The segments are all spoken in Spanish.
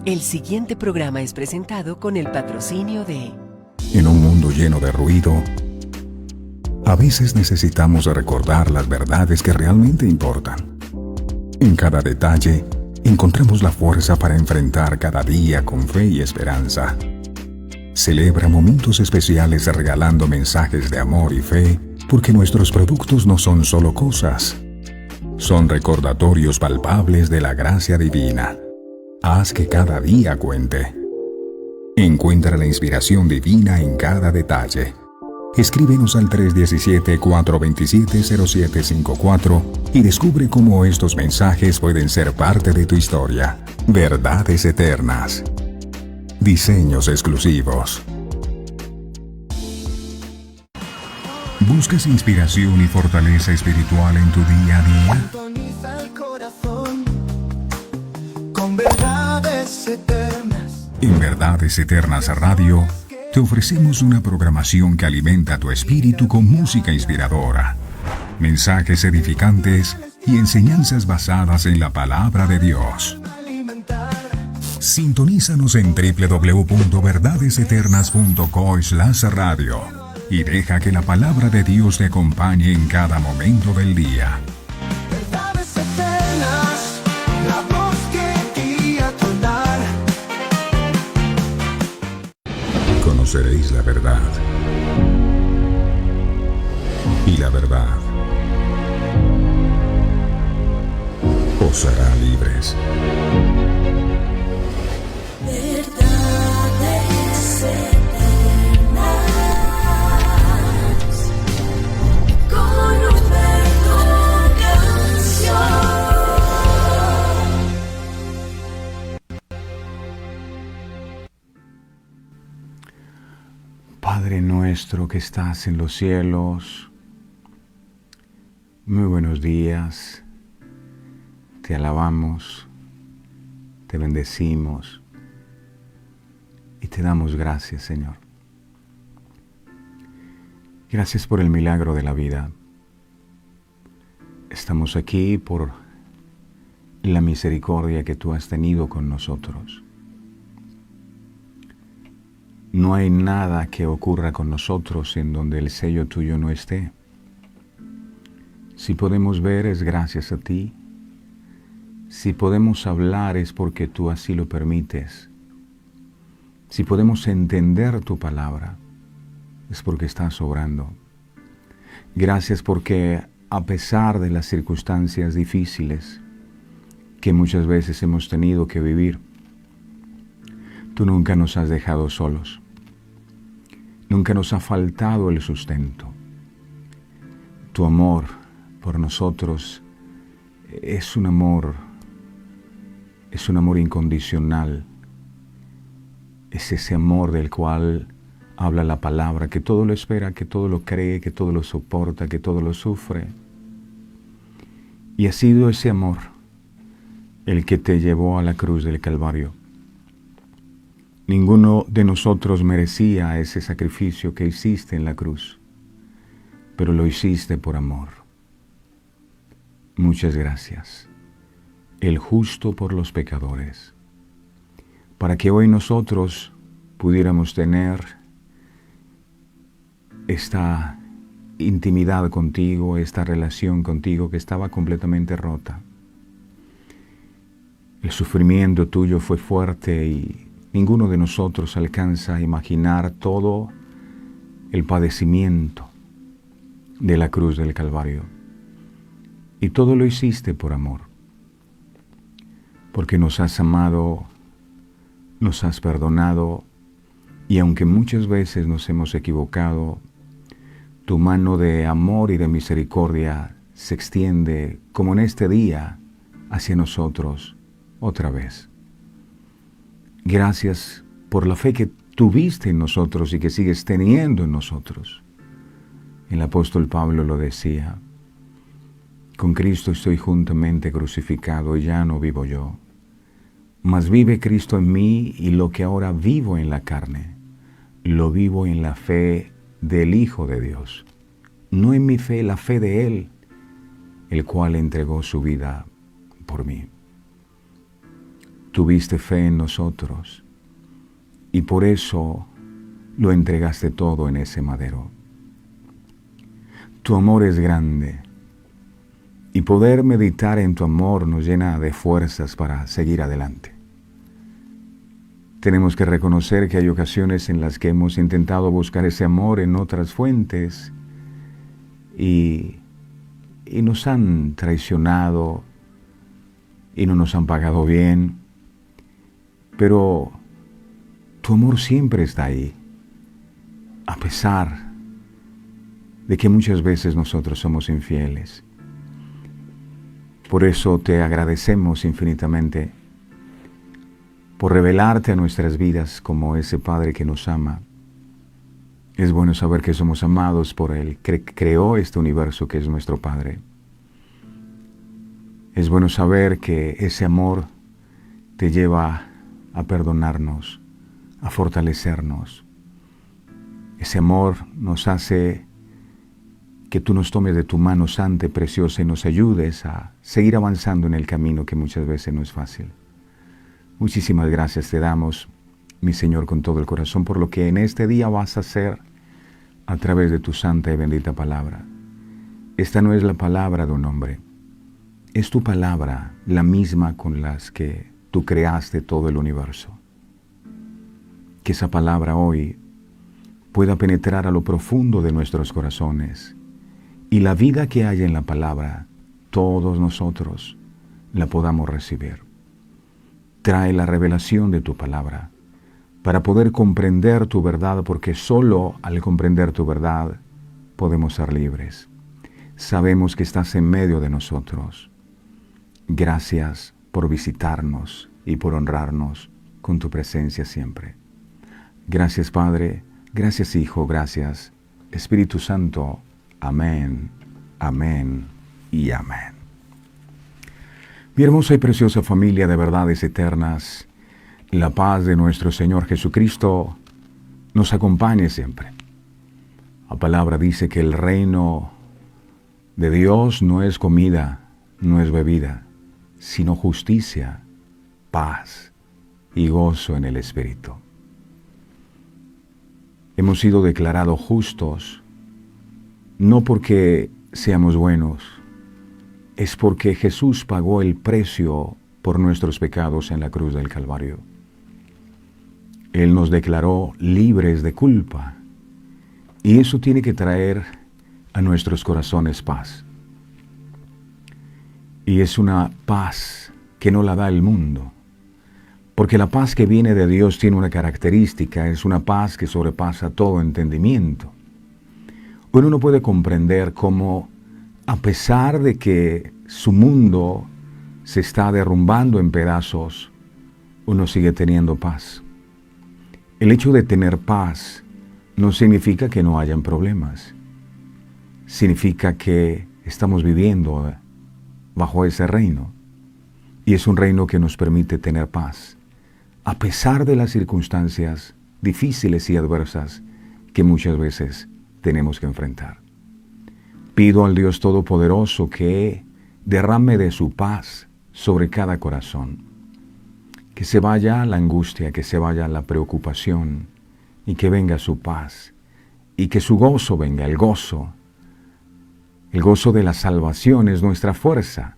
El siguiente programa es presentado con el patrocinio de... En un mundo lleno de ruido, a veces necesitamos recordar las verdades que realmente importan. En cada detalle, encontramos la fuerza para enfrentar cada día con fe y esperanza. Celebra momentos especiales regalando mensajes de amor y fe, porque nuestros productos no son solo cosas, son recordatorios palpables de la gracia divina. Haz que cada día cuente. Encuentra la inspiración divina en cada detalle. Escríbenos al 317-427-0754 y descubre cómo estos mensajes pueden ser parte de tu historia. Verdades eternas. Diseños exclusivos. ¿Buscas inspiración y fortaleza espiritual en tu día a día? Sintoniza el corazón con verdades eternas. En Verdades Eternas Radio, te ofrecemos una programación que alimenta tu espíritu con música inspiradora, mensajes edificantes y enseñanzas basadas en la palabra de Dios. Sintonízanos en www.verdadeseternas.co/radio y deja que la palabra de Dios te acompañe en cada momento del día. Verdades eternas, la voz que guía tu andar. Conoceréis la verdad, y la verdad os hará libres. Verdades eternas, con Humberto Canción. Padre nuestro que estás en los cielos, muy buenos días, te alabamos, te bendecimos y te damos gracias, Señor. Gracias por el milagro de la vida. Estamos aquí por la misericordia que tú has tenido con nosotros. No hay nada que ocurra con nosotros en donde el sello tuyo no esté. Si podemos ver es gracias a ti. Si podemos hablar es porque tú así lo permites. Si podemos entender tu palabra es porque estás obrando. Gracias porque a pesar de las circunstancias difíciles que muchas veces hemos tenido que vivir, tú nunca nos has dejado solos. Nunca nos ha faltado el sustento. Tu amor por nosotros es un amor incondicional. Es ese amor del cual habla la palabra, que todo lo espera, que todo lo cree, que todo lo soporta, que todo lo sufre. Y ha sido ese amor el que te llevó a la cruz del Calvario. Ninguno de nosotros merecía ese sacrificio que hiciste en la cruz, pero lo hiciste por amor. Muchas gracias. El justo por los pecadores, para que hoy nosotros pudiéramos tener esta intimidad contigo, esta relación contigo que estaba completamente rota. El sufrimiento tuyo fue fuerte y ninguno de nosotros alcanza a imaginar todo el padecimiento de la cruz del Calvario. Y todo lo hiciste por amor, porque nos has amado, nos has perdonado, y aunque muchas veces nos hemos equivocado, tu mano de amor y de misericordia se extiende, como en este día, hacia nosotros otra vez. Gracias por la fe que tuviste en nosotros y que sigues teniendo en nosotros. El apóstol Pablo lo decía: con Cristo estoy juntamente crucificado y ya no vivo yo, mas vive Cristo en mí, y lo que ahora vivo en la carne, lo vivo en la fe del Hijo de Dios. No en mi fe, la fe de Él, el cual entregó su vida por mí. tuviste fe en nosotros y por eso lo entregaste todo en ese madero. Tu amor es grande y poder meditar en tu amor nos llena de fuerzas para seguir adelante. Tenemos que reconocer que hay ocasiones en las que hemos intentado buscar ese amor en otras fuentes y nos han traicionado y no nos han pagado bien, pero tu amor siempre está ahí, a pesar de que muchas veces nosotros somos infieles. Por eso te agradecemos infinitamente por revelarte a nuestras vidas como ese Padre que nos ama. Es bueno saber que somos amados por Él, que creó este universo que es nuestro Padre. Es bueno saber que ese amor te lleva a perdonarnos, a fortalecernos. Ese amor nos hace que tú nos tomes de tu mano santa y preciosa y nos ayudes a seguir avanzando en el camino que muchas veces no es fácil. Muchísimas gracias te damos, mi Señor, con todo el corazón, por lo que en este día vas a hacer a través de tu santa y bendita palabra. Esta no es la palabra de un hombre, es tu palabra, la misma con las que tú creaste todo el universo. Que esa palabra hoy pueda penetrar a lo profundo de nuestros corazones y la vida que hay en la palabra, todos nosotros la podamos recibir. Trae la revelación de tu palabra para poder comprender tu verdad, porque solo al comprender tu verdad podemos ser libres. Sabemos que estás en medio de nosotros. Gracias por visitarnos y por honrarnos con tu presencia siempre. Gracias, Padre, gracias, Hijo, gracias, Espíritu Santo. Amén, amén y amén. Mi hermosa y preciosa familia de verdades eternas, la paz de nuestro Señor Jesucristo nos acompañe siempre. La palabra dice que el reino de Dios no es comida, no es bebida, sino justicia, paz y gozo en el Espíritu. Hemos sido declarados justos, no porque seamos buenos, es porque Jesús pagó el precio por nuestros pecados en la cruz del Calvario. Él nos declaró libres de culpa, y eso tiene que traer a nuestros corazones paz. Y es una paz que no la da el mundo, porque la paz que viene de Dios tiene una característica, es una paz que sobrepasa todo entendimiento. Uno no puede comprender cómo, a pesar de que su mundo se está derrumbando en pedazos, uno sigue teniendo paz. El hecho de tener paz no significa que no hayan problemas. Significa que estamos viviendo bajo ese reino. Y es un reino que nos permite tener paz, a pesar de las circunstancias difíciles y adversas que muchas veces tenemos que enfrentar. Pido al Dios Todopoderoso que derrame de su paz sobre cada corazón. Que se vaya la angustia, que se vaya la preocupación y que venga su paz. Y que su gozo venga, el gozo. El gozo de la salvación es nuestra fuerza.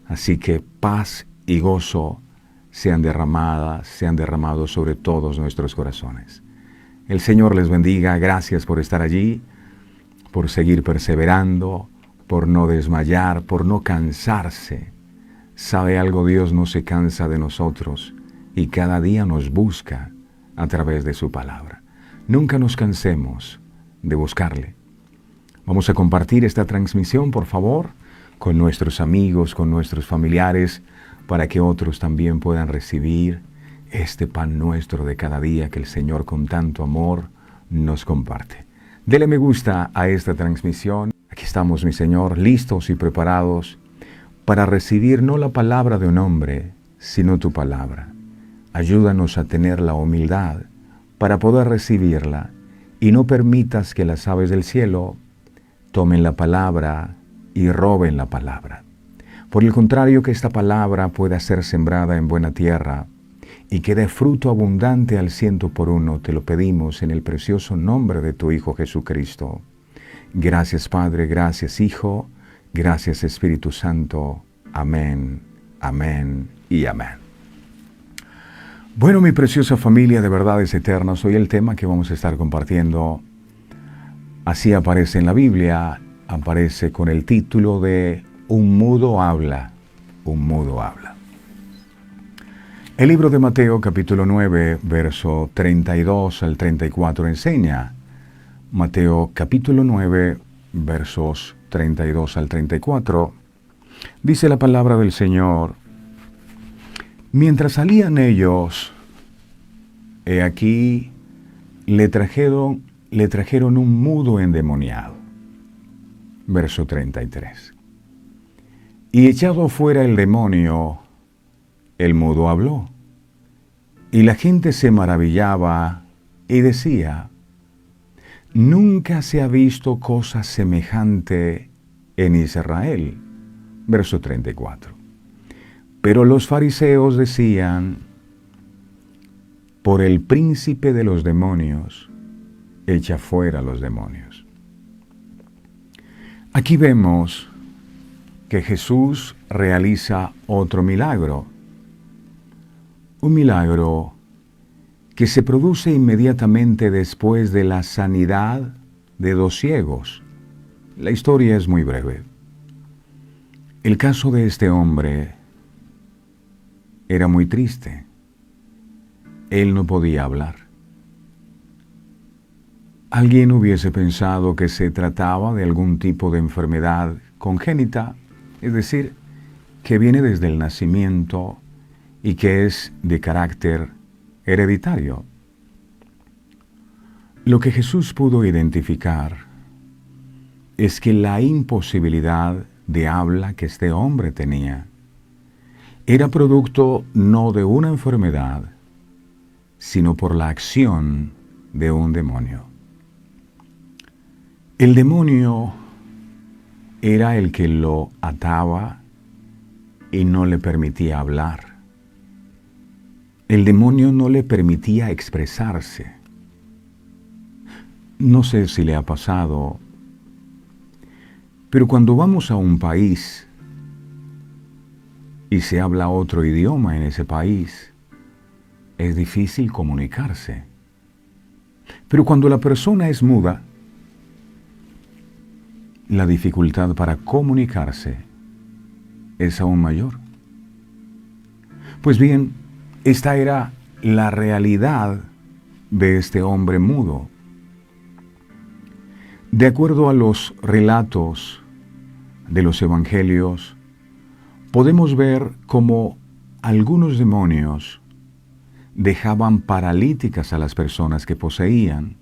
Así que paz y gozo sean derramados sobre todos nuestros corazones. El Señor les bendiga. Gracias por estar allí, por seguir perseverando, por no desmayar, por no cansarse. ¿Sabe algo? Dios no se cansa de nosotros y cada día nos busca a través de su palabra. Nunca nos cansemos de buscarle. Vamos a compartir esta transmisión, por favor, con nuestros amigos, con nuestros familiares, para que otros también puedan recibir este pan nuestro de cada día que el Señor con tanto amor nos comparte. Dele me gusta a esta transmisión. Aquí estamos, mi Señor, listos y preparados para recibir no la palabra de un hombre, sino tu palabra. Ayúdanos a tener la humildad para poder recibirla y no permitas que las aves del cielo tomen la palabra y roben la palabra. Por el contrario, que esta palabra pueda ser sembrada en buena tierra y que dé fruto abundante al 100%, te lo pedimos en el precioso nombre de tu Hijo Jesucristo. Gracias Padre, gracias Hijo, gracias Espíritu Santo. Amén, amén y amén. Bueno, mi preciosa familia de verdades eternas, hoy el tema que vamos a estar compartiendo, así aparece en la Biblia, aparece con el título de Un mudo habla, un mudo habla. El libro de Mateo capítulo 9, verso 32 al 34 enseña. Mateo capítulo 9, versos 32 al 34, dice la palabra del Señor: Mientras salían ellos, he aquí, le trajeron un mudo endemoniado. Verso 33. Y echado fuera el demonio, el mudo habló, y la gente se maravillaba y decía: Nunca se ha visto cosa semejante en Israel. Verso 34. Pero los fariseos decían: Por el príncipe de los demonios, echa fuera los demonios. Aquí vemos que Jesús realiza otro milagro. Un milagro que se produce inmediatamente después de la sanidad de 2 ciegos. La historia es muy breve. El caso de este hombre era muy triste. Él no podía hablar. Alguien hubiese pensado que se trataba de algún tipo de enfermedad congénita, es decir, que viene desde el nacimiento y que es de carácter hereditario. Lo que Jesús pudo identificar es que la imposibilidad de habla que este hombre tenía era producto no de una enfermedad, sino por la acción de un demonio. El demonio era el que lo ataba y no le permitía hablar. El demonio no le permitía expresarse. No sé si le ha pasado, pero cuando vamos a un país y se habla otro idioma en ese país, es difícil comunicarse. Pero cuando la persona es muda, la dificultad para comunicarse es aún mayor. Pues bien, esta era la realidad de este hombre mudo. De acuerdo a los relatos de los evangelios, podemos ver cómo algunos demonios dejaban paralíticas a las personas que poseían,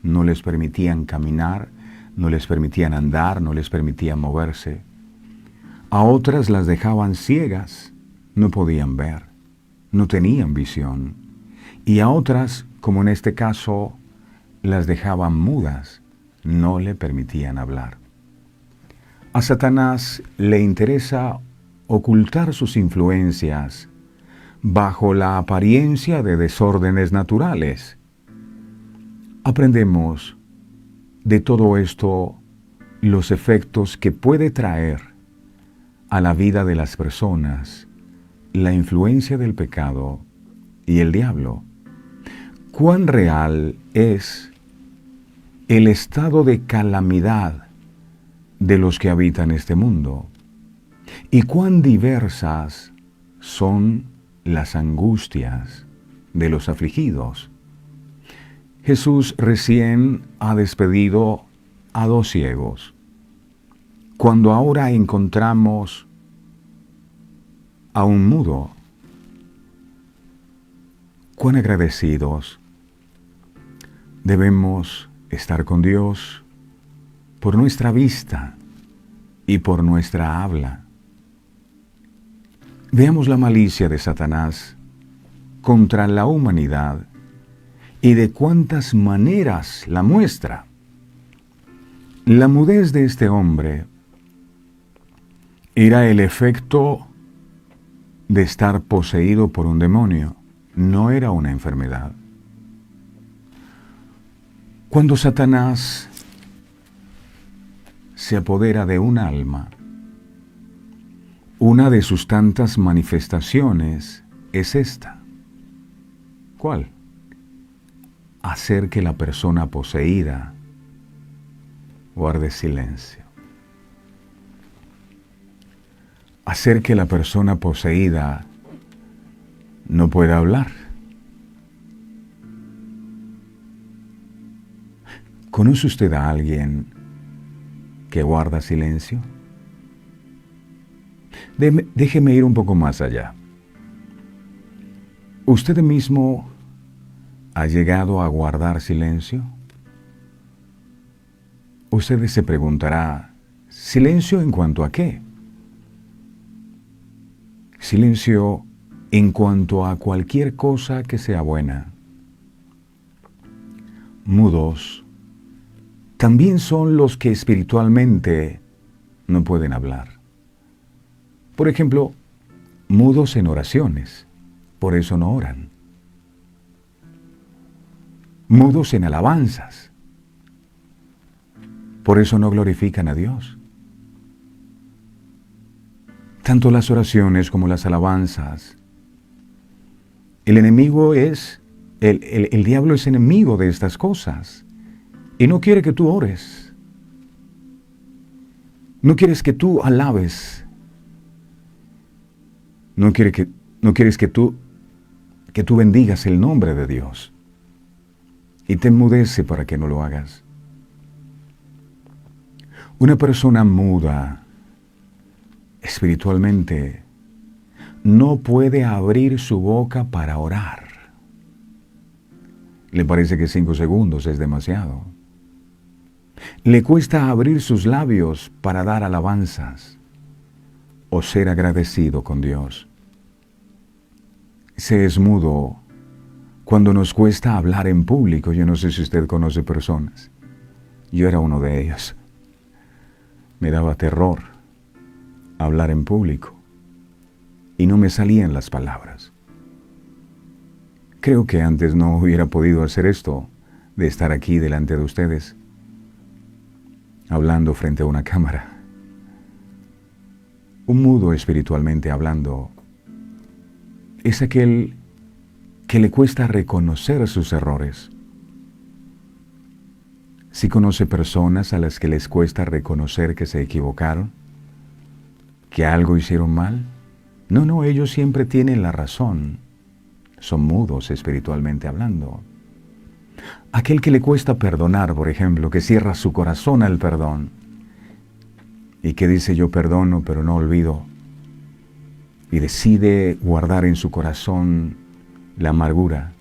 no les permitían caminar, no les permitían andar, no les permitían moverse. A otras las dejaban ciegas, no podían ver, no tenían visión. Y a otras, como en este caso, las dejaban mudas, no le permitían hablar. A Satanás le interesa ocultar sus influencias bajo la apariencia de desórdenes naturales. Aprendemos de todo esto los efectos que puede traer a la vida de las personas la influencia del pecado y el diablo. Cuán real es el estado de calamidad de los que habitan este mundo y cuán diversas son las angustias de los afligidos. Jesús recién ha despedido a 2 ciegos. Cuando ahora encontramos a un mudo, cuán agradecidos debemos estar con Dios por nuestra vista y por nuestra habla. Veamos la malicia de Satanás contra la humanidad y de cuántas maneras la muestra. La mudez de este hombre era el efecto de estar poseído por un demonio, no era una enfermedad. Cuando Satanás se apodera de un alma, una de sus tantas manifestaciones es esta. ¿Cuál? Hacer que la persona poseída guarde silencio. Hacer que la persona poseída no pueda hablar. ¿Conoce usted a alguien que guarda silencio? Déjeme ir un poco más allá. ¿Usted mismo ha llegado a guardar silencio? Usted se preguntará, ¿silencio en cuanto a qué? Silencio en cuanto a cualquier cosa que sea buena. Mudos también son los que espiritualmente no pueden hablar. Por ejemplo, mudos en oraciones, por eso no oran. Mudos en alabanzas, por eso no glorifican a Dios. Tanto las oraciones como las alabanzas. El enemigo es, el diablo es enemigo de estas cosas y no quiere que tú ores. No quieres que tú alabes. No quieres que tú bendigas el nombre de Dios. Y te enmudece para que no lo hagas. Una persona muda espiritualmente no puede abrir su boca para orar. Le parece que 5 segundos es demasiado. Le cuesta abrir sus labios para dar alabanzas o ser agradecido con Dios. Se es mudo cuando nos cuesta hablar en público. Yo no sé si usted conoce personas. Yo era uno de ellos. Me daba terror hablar en público y no me salían las palabras. Creo que antes no hubiera podido hacer esto, de estar aquí delante de ustedes, hablando frente a una cámara. Un mudo espiritualmente hablando es aquel que le cuesta reconocer sus errores. ¿Sí conoce personas a las que les cuesta reconocer que se equivocaron? ¿Que algo hicieron mal? No, ellos siempre tienen la razón. Son mudos espiritualmente hablando. Aquel que le cuesta perdonar, por ejemplo, que cierra su corazón al perdón y que dice yo perdono pero no olvido y decide guardar en su corazón la amargura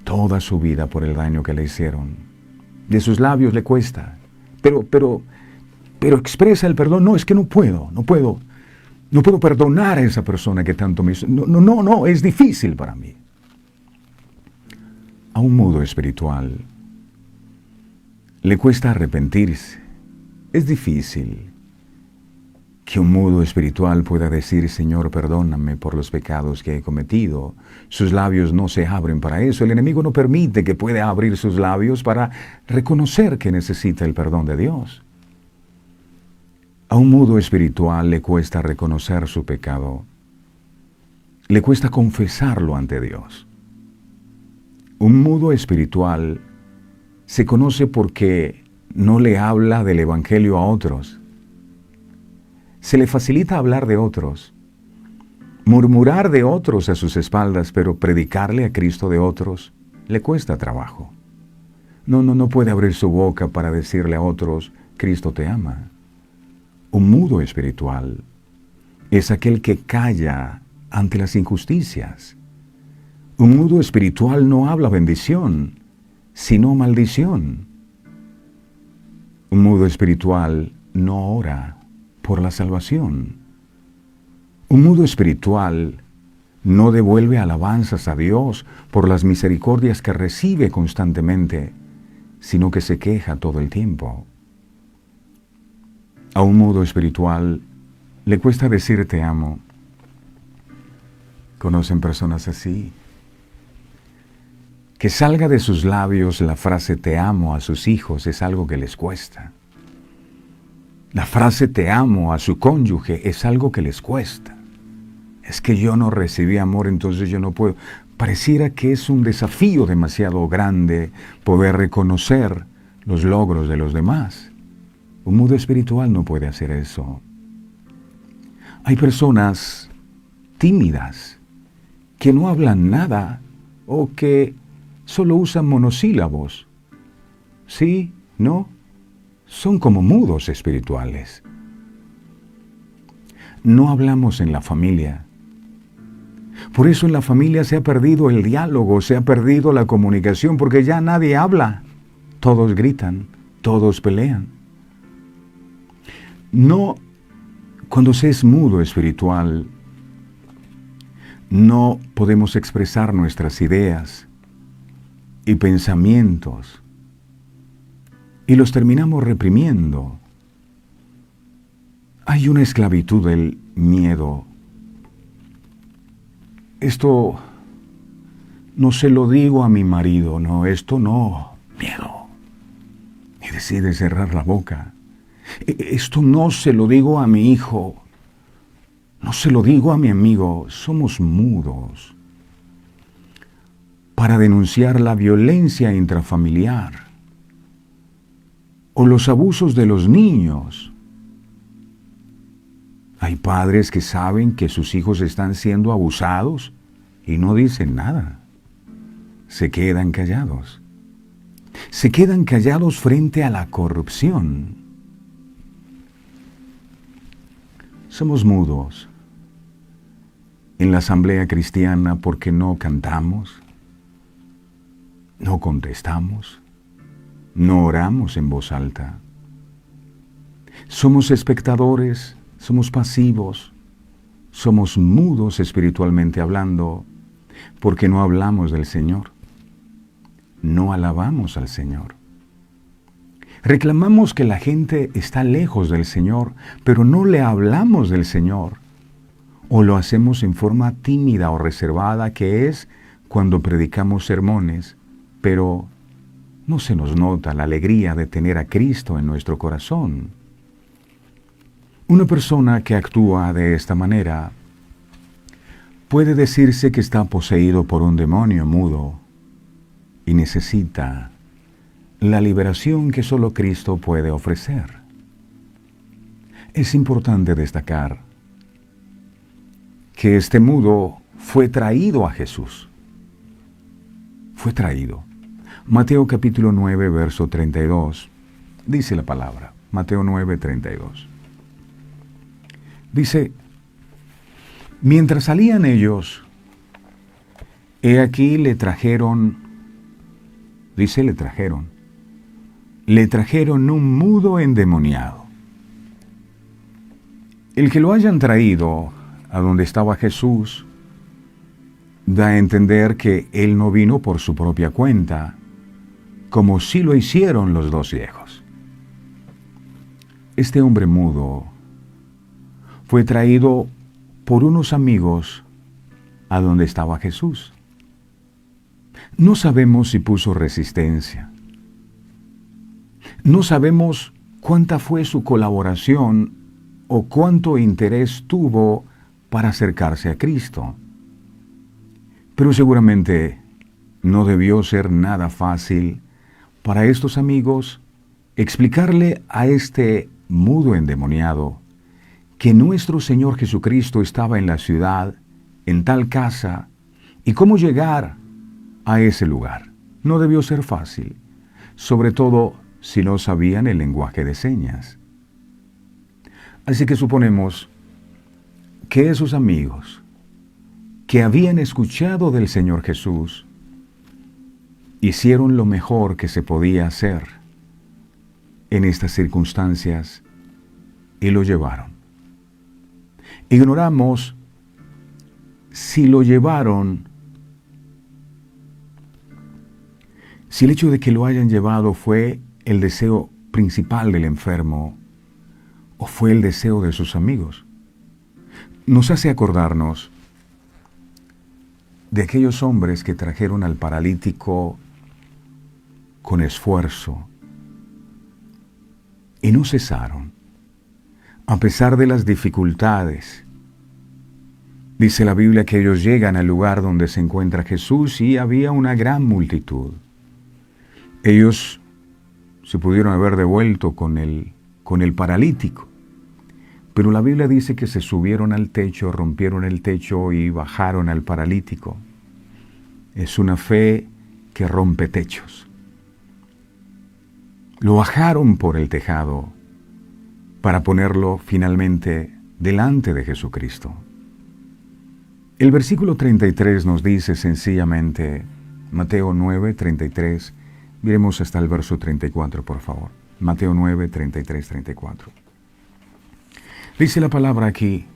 toda su vida por el daño que le hicieron. De sus labios le cuesta, pero expresa el perdón. No, es que no puedo perdonar a esa persona que tanto me hizo. No, es difícil para mí. A un mudo espiritual le cuesta arrepentirse. Es difícil que un mudo espiritual pueda decir, Señor, perdóname por los pecados que he cometido. Sus labios no se abren para eso. El enemigo no permite que pueda abrir sus labios para reconocer que necesita el perdón de Dios. A un mudo espiritual le cuesta reconocer su pecado. Le cuesta confesarlo ante Dios. Un mudo espiritual se conoce porque no le habla del Evangelio a otros. Se le facilita hablar de otros, murmurar de otros a sus espaldas, pero predicarle a Cristo de otros le cuesta trabajo. No puede abrir su boca para decirle a otros, Cristo te ama. Un mudo espiritual es aquel que calla ante las injusticias. Un mudo espiritual no habla bendición, sino maldición. Un mudo espiritual no ora por la salvación. Un mudo espiritual no devuelve alabanzas a Dios por las misericordias que recibe constantemente, sino que se queja todo el tiempo. A un mudo espiritual le cuesta decir te amo. ¿Conocen personas así? Que salga de sus labios la frase te amo a sus hijos es algo que les cuesta. La frase te amo a su cónyuge es algo que les cuesta. Es que yo no recibí amor, entonces yo no puedo. Pareciera que es un desafío demasiado grande poder reconocer los logros de los demás. Un mundo espiritual no puede hacer eso. Hay personas tímidas que no hablan nada o que solo usan monosílabos. ¿Sí? ¿No? Son como mudos espirituales. No hablamos en la familia. Por eso en la familia se ha perdido el diálogo, se ha perdido la comunicación, porque ya nadie habla. Todos gritan, todos pelean. No, cuando se es mudo espiritual, no podemos expresar nuestras ideas y pensamientos y los terminamos reprimiendo. Hay una esclavitud del miedo. Esto no se lo digo a mi marido, no, esto no, miedo. Y decide cerrar la boca. Esto no se lo digo a mi hijo, no se lo digo a mi amigo. Somos mudos para denunciar la violencia intrafamiliar o los abusos de los niños. Hay padres que saben que sus hijos están siendo abusados y no dicen nada. Se quedan callados. Se quedan callados frente a la corrupción. Somos mudos en la asamblea cristiana porque no cantamos, no contestamos, no oramos en voz alta. Somos espectadores, somos pasivos, somos mudos espiritualmente hablando porque no hablamos del Señor, no alabamos al Señor. Reclamamos que la gente está lejos del Señor, pero no le hablamos del Señor. O lo hacemos en forma tímida o reservada, que es cuando predicamos sermones, pero no se nos nota la alegría de tener a Cristo en nuestro corazón. Una persona que actúa de esta manera puede decirse que está poseído por un demonio mudo y necesita la liberación que solo Cristo puede ofrecer. Es importante destacar que este mudo fue traído a Jesús. Fue traído. Mateo capítulo 9, verso 32, dice la palabra. Mateo 9, 32. Dice, mientras salían ellos, he aquí le trajeron un mudo endemoniado. El que lo hayan traído a donde estaba Jesús da a entender que él no vino por su propia cuenta, como sí lo hicieron los dos ciegos. Este hombre mudo fue traído por unos amigos a donde estaba Jesús. No sabemos si puso resistencia. No sabemos cuánta fue su colaboración o cuánto interés tuvo para acercarse a Cristo. Pero seguramente no debió ser nada fácil para estos amigos explicarle a este mudo endemoniado que nuestro Señor Jesucristo estaba en la ciudad, en tal casa, y cómo llegar a ese lugar. No debió ser fácil, sobre todo si no sabían el lenguaje de señas. Así que suponemos que esos amigos que habían escuchado del Señor Jesús hicieron lo mejor que se podía hacer en estas circunstancias y lo llevaron. Ignoramos si lo llevaron, si el hecho de que lo hayan llevado fue el deseo principal del enfermo o fue el deseo de sus amigos. nos hace acordarnos de aquellos hombres que trajeron al paralítico con esfuerzo y no cesaron, a pesar de las dificultades. Dice la Biblia que ellos llegan al lugar donde se encuentra Jesús y había una gran multitud. Ellos se pudieron haber devuelto con el paralítico, pero la Biblia dice que se subieron al techo, rompieron el techo y bajaron al paralítico. Es una fe que rompe techos. Lo bajaron por el tejado para ponerlo finalmente delante de Jesucristo. El versículo 33 nos dice sencillamente, Mateo 9, 33, miremos hasta el verso 34, por favor. Mateo 9, 33, 34. Dice la palabra aquí,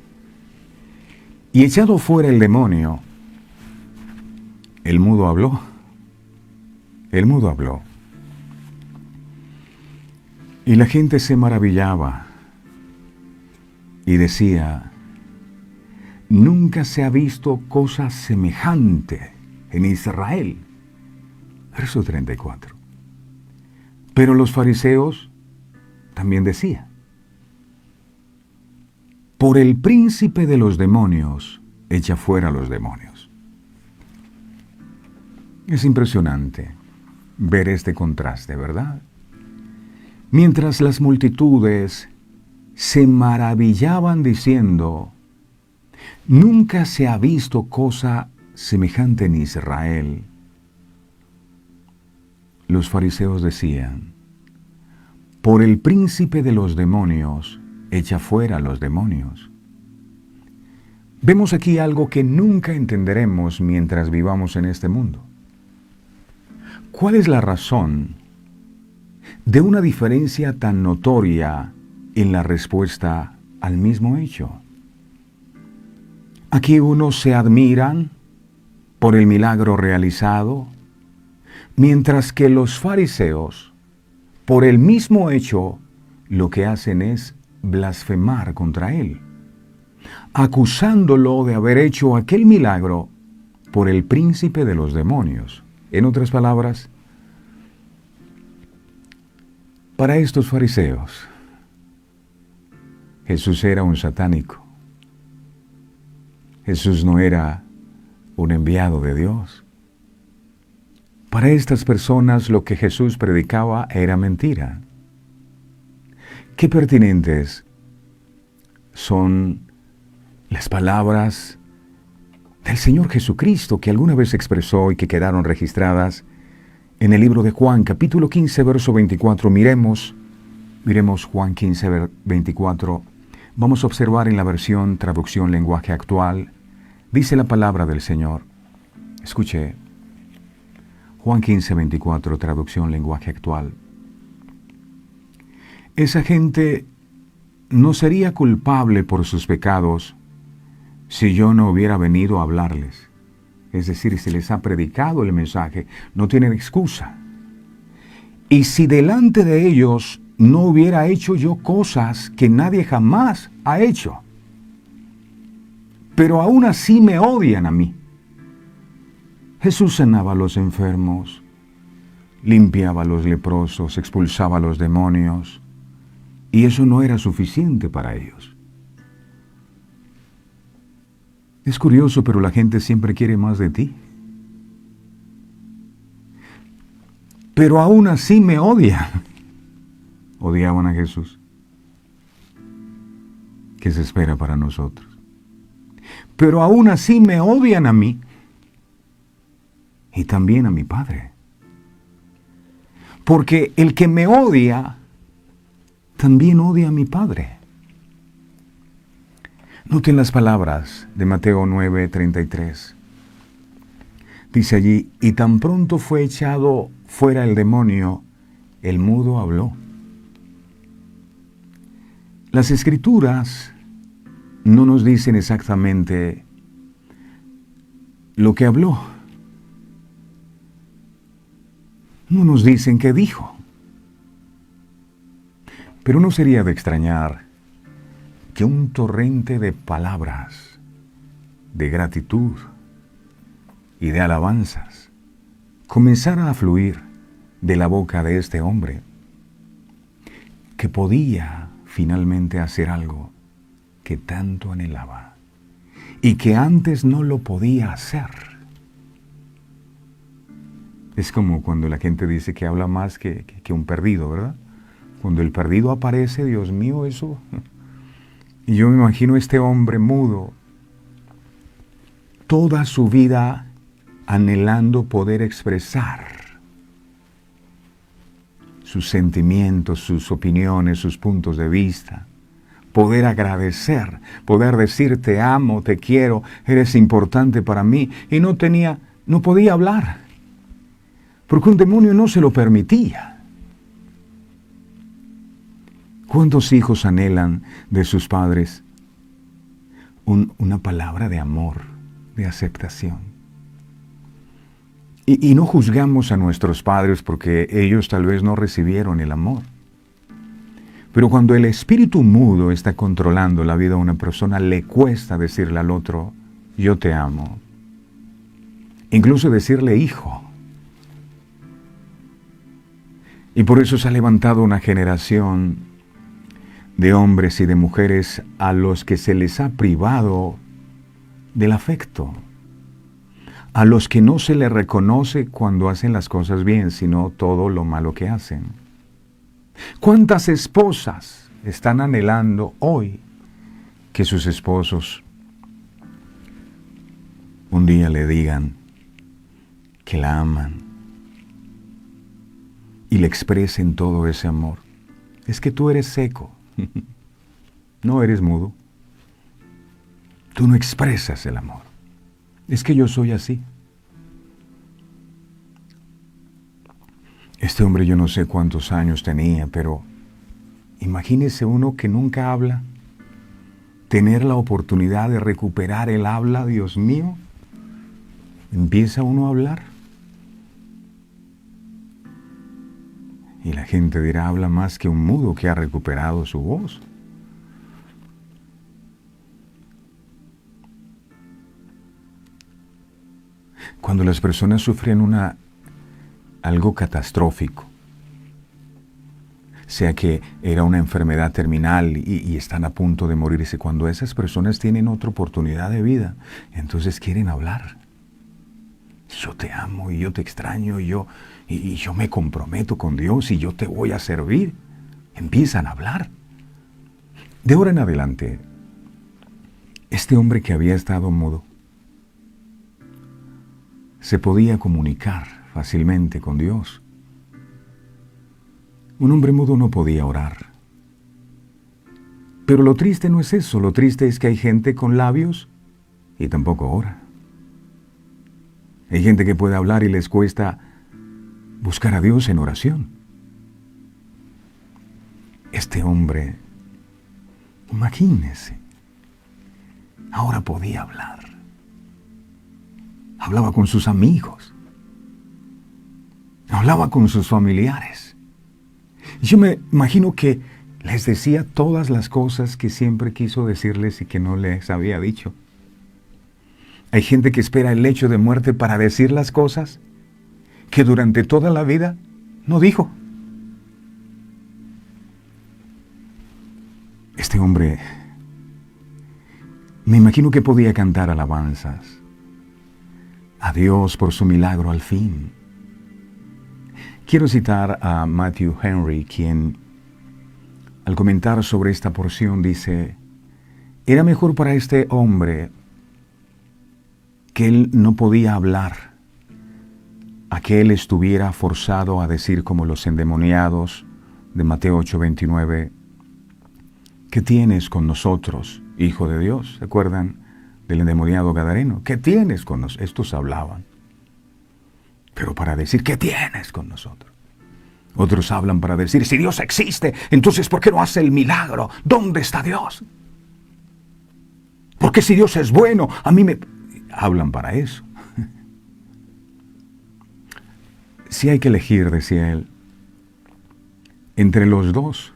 y echado fuera el demonio, el mudo habló. El mudo habló. Y la gente se maravillaba y decía, nunca se ha visto cosa semejante en Israel. Verso 34. Pero los fariseos también decían, por el príncipe de los demonios, echa fuera los demonios. Es impresionante ver este contraste, ¿verdad? Mientras las multitudes se maravillaban diciendo, nunca se ha visto cosa semejante en Israel, los fariseos decían, por el príncipe de los demonios, echa fuera los demonios. Vemos aquí algo que nunca entenderemos mientras vivamos en este mundo. ¿Cuál es la razón de una diferencia tan notoria en la respuesta al mismo hecho? Aquí unos se admiran por el milagro realizado, mientras que los fariseos, por el mismo hecho, lo que hacen es blasfemar contra él, acusándolo de haber hecho aquel milagro por el príncipe de los demonios. En otras palabras, para estos fariseos, Jesús era un satánico. Jesús no era un enviado de Dios. Para estas personas lo que Jesús predicaba era mentira. Qué pertinentes son las palabras del Señor Jesucristo que alguna vez expresó y que quedaron registradas en el libro de Juan, capítulo 15, verso 24. Miremos Juan 15, 24. Vamos a observar en la versión traducción lenguaje actual. Dice la palabra del Señor. Escuche. Juan 15, 24, traducción lenguaje actual. Esa gente no sería culpable por sus pecados si yo no hubiera venido a hablarles. Es decir, si les ha predicado el mensaje, no tienen excusa. Y si delante de ellos no hubiera hecho yo cosas que nadie jamás ha hecho, pero aún así me odian a mí. Jesús sanaba a los enfermos, limpiaba a los leprosos, expulsaba a los demonios, y eso no era suficiente para ellos. Es curioso, pero la gente siempre quiere más de ti. Pero aún así me odian. Odiaban a Jesús. ¿Qué se espera para nosotros? Pero aún así me odian a mí. Y también a mi Padre. Porque el que me odia, también odia a mi Padre. Noten las palabras de Mateo 9, 33. Dice allí, y tan pronto fue echado fuera el demonio, el mudo habló. Las Escrituras no nos dicen exactamente lo que habló. No nos dicen qué dijo. Pero no sería de extrañar que un torrente de palabras, de gratitud y de alabanzas comenzara a fluir de la boca de este hombre, que podía finalmente hacer algo que tanto anhelaba y que antes no lo podía hacer. Es como cuando la gente dice que habla más que un perdido, ¿verdad? Cuando el perdido aparece, Dios mío, eso. Y yo me imagino a este hombre mudo, toda su vida anhelando poder expresar sus sentimientos, sus opiniones, sus puntos de vista, poder agradecer, poder decir te amo, te quiero, eres importante para mí, y no podía hablar, porque un demonio no se lo permitía. ¿Cuántos hijos anhelan de sus padres una palabra de amor, de aceptación? Y no juzgamos a nuestros padres porque ellos tal vez no recibieron el amor. Pero cuando el espíritu mudo está controlando la vida de una persona, le cuesta decirle al otro, yo te amo. Incluso decirle hijo. Y por eso se ha levantado una generación de hombres y de mujeres a los que se les ha privado del afecto, a los que no se les reconoce cuando hacen las cosas bien, sino todo lo malo que hacen. ¿Cuántas esposas están anhelando hoy que sus esposos un día le digan que la aman y le expresen todo ese amor? Es que tú eres seco, no eres mudo, tú no expresas el amor. Es que yo soy así. Este hombre yo no sé cuántos años tenía, pero imagínese uno que nunca habla, tener la oportunidad de recuperar el habla, Dios mío, empieza uno a hablar. Y la gente dirá, habla más que un mudo que ha recuperado su voz. Cuando las personas sufren algo catastrófico, sea que era una enfermedad terminal y están a punto de morirse, cuando esas personas tienen otra oportunidad de vida, entonces quieren hablar. Yo te amo y yo te extraño y yo me comprometo con Dios y yo te voy a servir. Empiezan a hablar. De ahora en adelante, este hombre que había estado mudo se podía comunicar fácilmente con Dios. Un hombre mudo no podía orar. Pero lo triste no es eso, lo triste es que hay gente con labios y tampoco ora. Hay gente que puede hablar y les cuesta buscar a Dios en oración. Este hombre, imagínese, ahora podía hablar. Hablaba con sus amigos. Hablaba con sus familiares. Yo me imagino que les decía todas las cosas que siempre quiso decirles y que no les había dicho. Hay gente que espera el lecho de muerte para decir las cosas que durante toda la vida no dijo. Este hombre, me imagino que podía cantar alabanzas a Dios por su milagro al fin. Quiero citar a Matthew Henry, quien al comentar sobre esta porción dice, era mejor para este hombre que él no podía hablar, a que él estuviera forzado a decir como los endemoniados de Mateo 8:29, ¿qué tienes con nosotros, Hijo de Dios? ¿Se acuerdan del endemoniado gadareno? ¿Qué tienes con nosotros? Estos hablaban. Pero para decir, ¿qué tienes con nosotros? Otros hablan para decir, si Dios existe, entonces ¿por qué no hace el milagro? ¿Dónde está Dios? Porque si Dios es bueno, a mí me... Hablan para eso. Si hay que elegir, decía él, entre los dos,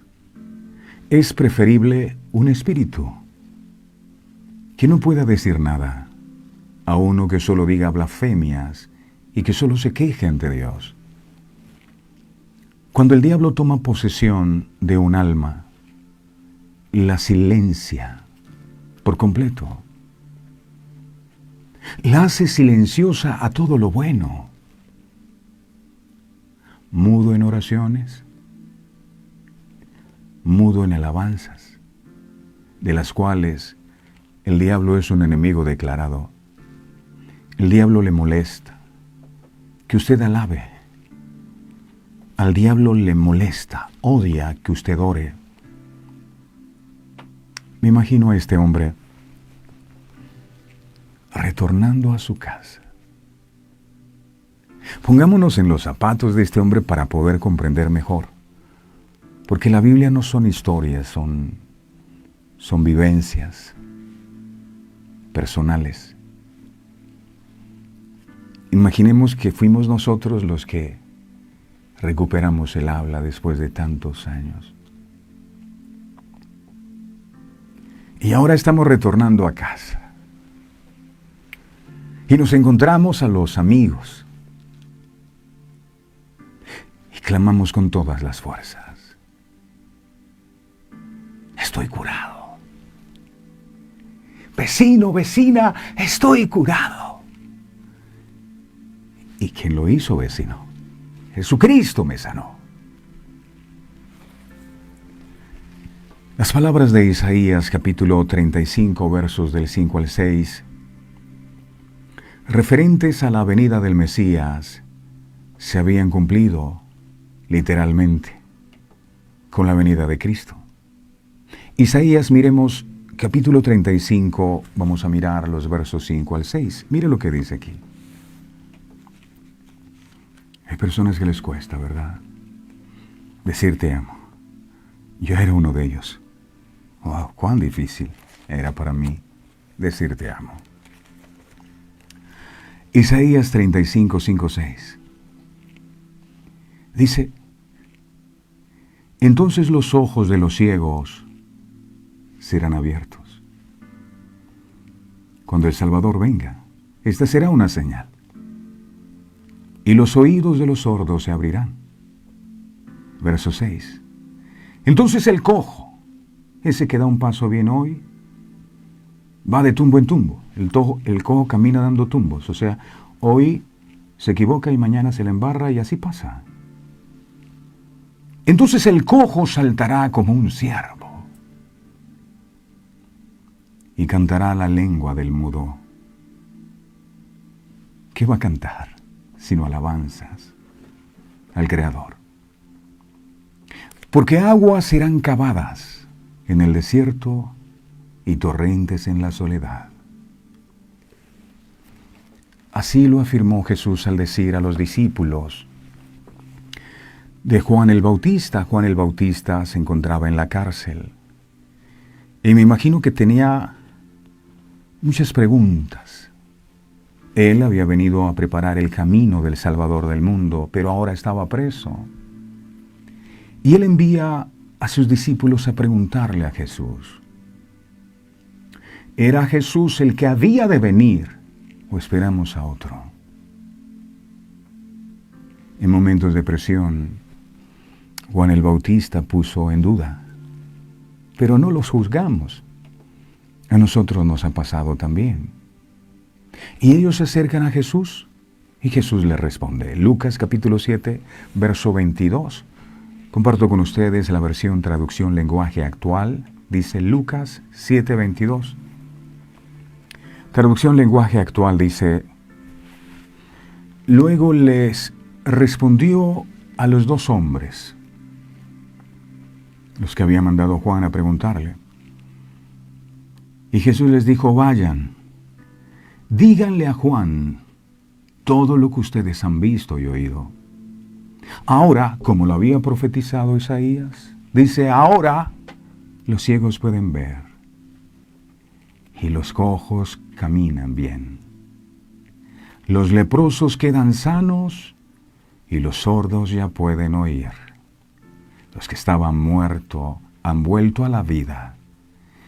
es preferible un espíritu que no pueda decir nada a uno que solo diga blasfemias y que solo se queje ante Dios. Cuando el diablo toma posesión de un alma, la silencia por completo. La hace silenciosa a todo lo bueno. Mudo en oraciones, mudo en alabanzas, de las cuales el diablo es un enemigo declarado. El diablo le molesta que usted alabe. Al diablo le molesta, odia que usted ore. Me imagino a este hombre retornando a su casa. Pongámonos en los zapatos de este hombre para poder comprender mejor. Porque la Biblia no son historias, son vivencias personales. Imaginemos que fuimos nosotros los que recuperamos el habla después de tantos años. Y ahora estamos retornando a casa. Y nos encontramos a los amigos. Y clamamos con todas las fuerzas. Estoy curado. Vecino, vecina, estoy curado. ¿Y quién lo hizo, vecino? Jesucristo me sanó. Las palabras de Isaías capítulo 35 versos del 5 al 6, referentes a la venida del Mesías, se habían cumplido literalmente con la venida de Cristo. Isaías, miremos capítulo 35, vamos a mirar los versos 5 al 6. Mire lo que dice aquí. Hay personas que les cuesta, ¿verdad? Decir te amo. Yo era uno de ellos. Wow, cuán difícil era para mí decir te amo. Isaías 35, 5, 6. Dice, entonces los ojos de los ciegos serán abiertos. Cuando el Salvador venga, esta será una señal. Y los oídos de los sordos se abrirán. Verso 6. Entonces el cojo, ese que da un paso bien hoy, va de tumbo en tumbo. El cojo camina dando tumbos. O sea, hoy se equivoca y mañana se le embarra y así pasa. Entonces el cojo saltará como un ciervo y cantará la lengua del mudo. ¿Qué va a cantar sino alabanzas al Creador? Porque aguas serán cavadas en el desierto y torrentes en la soledad. Así lo afirmó Jesús al decir a los discípulos de Juan el Bautista. Juan el Bautista se encontraba en la cárcel. Y me imagino que tenía muchas preguntas. Él había venido a preparar el camino del Salvador del mundo, pero ahora estaba preso. Y él envía a sus discípulos a preguntarle a Jesús. ¿Era Jesús el que había de venir o esperamos a otro? En momentos de presión, Juan el Bautista puso en duda, pero no los juzgamos. A nosotros nos ha pasado también. Y ellos se acercan a Jesús y Jesús les responde. Lucas capítulo 7, verso 22. Comparto con ustedes la versión traducción lenguaje actual. Dice Lucas 7, 22. Traducción lenguaje actual dice, luego les respondió a los dos hombres, los que había mandado Juan a preguntarle. Y Jesús les dijo, vayan, díganle a Juan todo lo que ustedes han visto y oído. Ahora, como lo había profetizado Isaías, dice, ahora los ciegos pueden ver y los cojos caminan bien. Los leprosos quedan sanos y los sordos ya pueden oír. Los que estaban muertos han vuelto a la vida,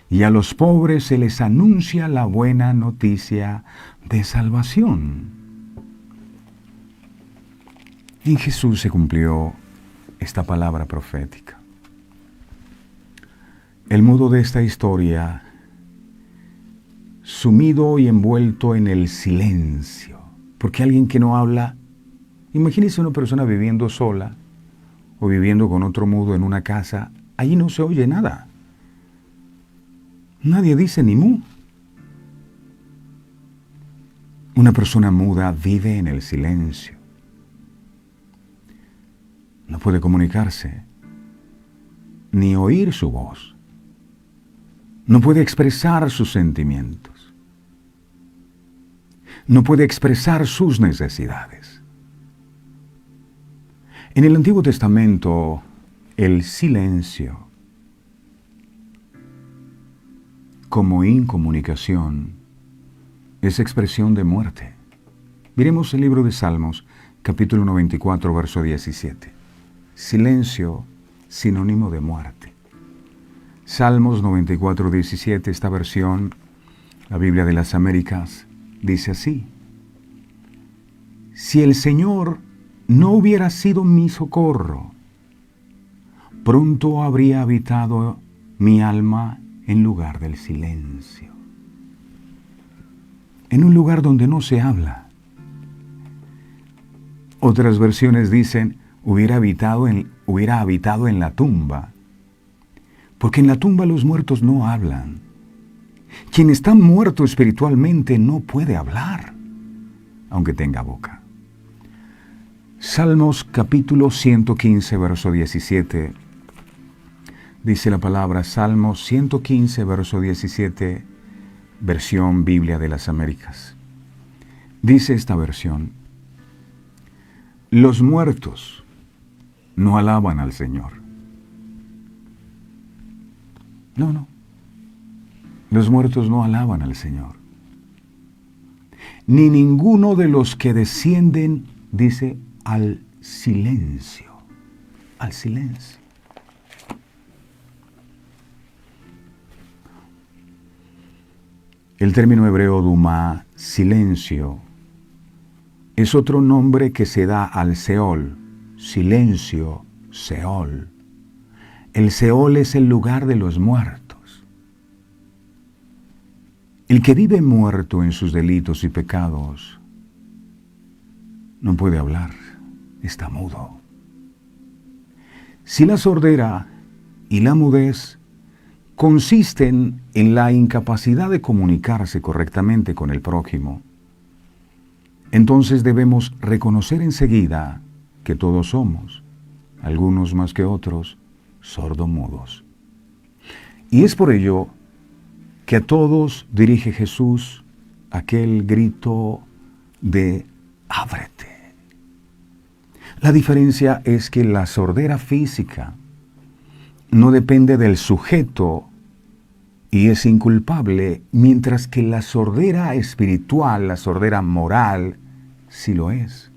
y a los pobres se les anuncia la buena noticia de salvación. En Jesús se cumplió esta palabra profética. El mudo de esta historia, sumido y envuelto en el silencio, porque alguien que no habla, imagínese una persona viviendo sola o viviendo con otro mudo en una casa, allí no se oye nada. Nadie dice ni mu. Una persona muda vive en el silencio. No puede comunicarse, ni oír su voz. No puede expresar sus sentimientos. No puede expresar sus necesidades. En el Antiguo Testamento, el silencio como incomunicación es expresión de muerte. Miremos el libro de Salmos, capítulo 94, verso 17. Silencio, sinónimo de muerte. Salmos 94, 17, esta versión, la Biblia de las Américas, dice así: si el Señor no hubiera sido mi socorro, pronto habría habitado mi alma en lugar del silencio. En un lugar donde no se habla. Otras versiones dicen, hubiera habitado en la tumba. Porque en la tumba los muertos no hablan. Quien está muerto espiritualmente no puede hablar, aunque tenga boca. Salmos capítulo 115, verso 17. Dice la palabra, Salmos 115, verso 17, versión Biblia de las Américas. Dice esta versión: los muertos no alaban al Señor. No. Los muertos no alaban al Señor. Ni ninguno de los que descienden, dice, al silencio. Al silencio. El término hebreo dumá, silencio, es otro nombre que se da al Seol. Silencio, Seol. El Seol es el lugar de los muertos. El que vive muerto en sus delitos y pecados no puede hablar, está mudo. Si la sordera y la mudez consisten en la incapacidad de comunicarse correctamente con el prójimo, entonces debemos reconocer enseguida que todos somos, algunos más que otros, sordomudos. Y es por ello que a todos dirige Jesús aquel grito de ábrete. La diferencia es que la sordera física no depende del sujeto y es inculpable, mientras que la sordera espiritual, la sordera moral, sí lo es.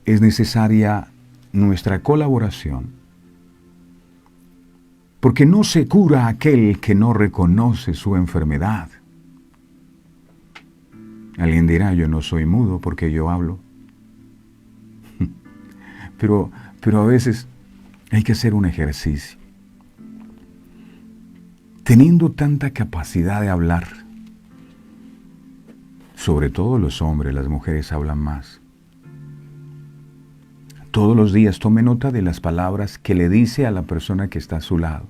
Es necesaria nuestra colaboración, porque no se cura aquel que no reconoce su enfermedad. Alguien dirá, yo no soy mudo porque yo hablo. Pero a veces hay que hacer un ejercicio. Teniendo tanta capacidad de hablar, sobre todo los hombres, las mujeres hablan más. Todos los días tome nota de las palabras que le dice a la persona que está a su lado.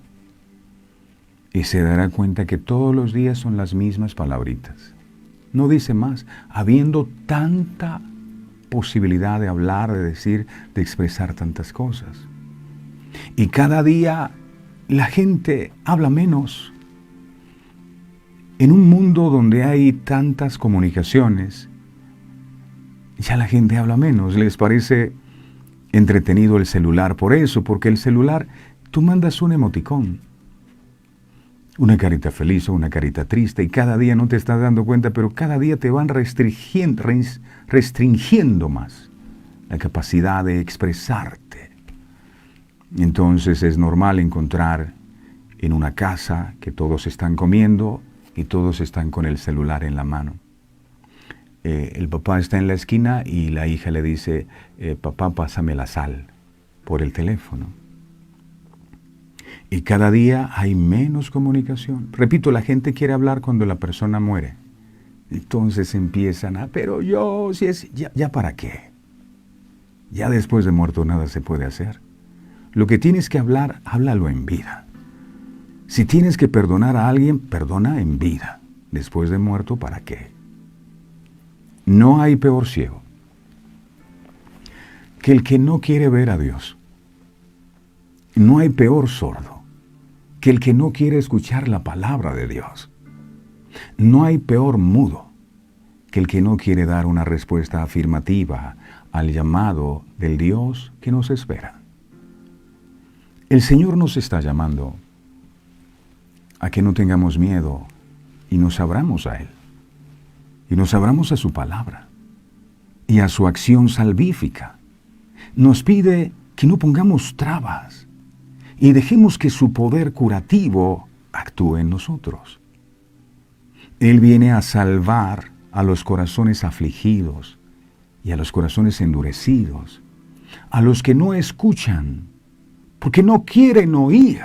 Y se dará cuenta que todos los días son las mismas palabritas. No dice más, habiendo tanta posibilidad de hablar, de decir, de expresar tantas cosas. Y cada día la gente habla menos. En un mundo donde hay tantas comunicaciones, ya la gente habla menos. Les parece entretenido el celular por eso, porque el celular, tú mandas un emoticón, una carita feliz o una carita triste, y cada día no te estás dando cuenta, pero cada día te van restringiendo más la capacidad de expresarte. Entonces es normal encontrar en una casa que todos están comiendo y todos están con el celular en la mano. El papá está en la esquina y la hija le dice, papá, pásame la sal, por el teléfono. Y cada día hay menos comunicación. Repito, la gente quiere hablar cuando la persona muere. Entonces empiezan pero yo, si es, ya para qué. Ya después de muerto nada se puede hacer. Lo que tienes que hablar, háblalo en vida. Si tienes que perdonar a alguien, perdona en vida. Después de muerto, ¿para qué? No hay peor ciego que el que no quiere ver a Dios. No hay peor sordo que el que no quiere escuchar la palabra de Dios. No hay peor mudo que el que no quiere dar una respuesta afirmativa al llamado del Dios que nos espera. El Señor nos está llamando a que no tengamos miedo y nos abramos a Él. Y nos abramos a su palabra y a su acción salvífica. Nos pide que no pongamos trabas y dejemos que su poder curativo actúe en nosotros. Él viene a salvar a los corazones afligidos y a los corazones endurecidos, a los que no escuchan porque no quieren oír,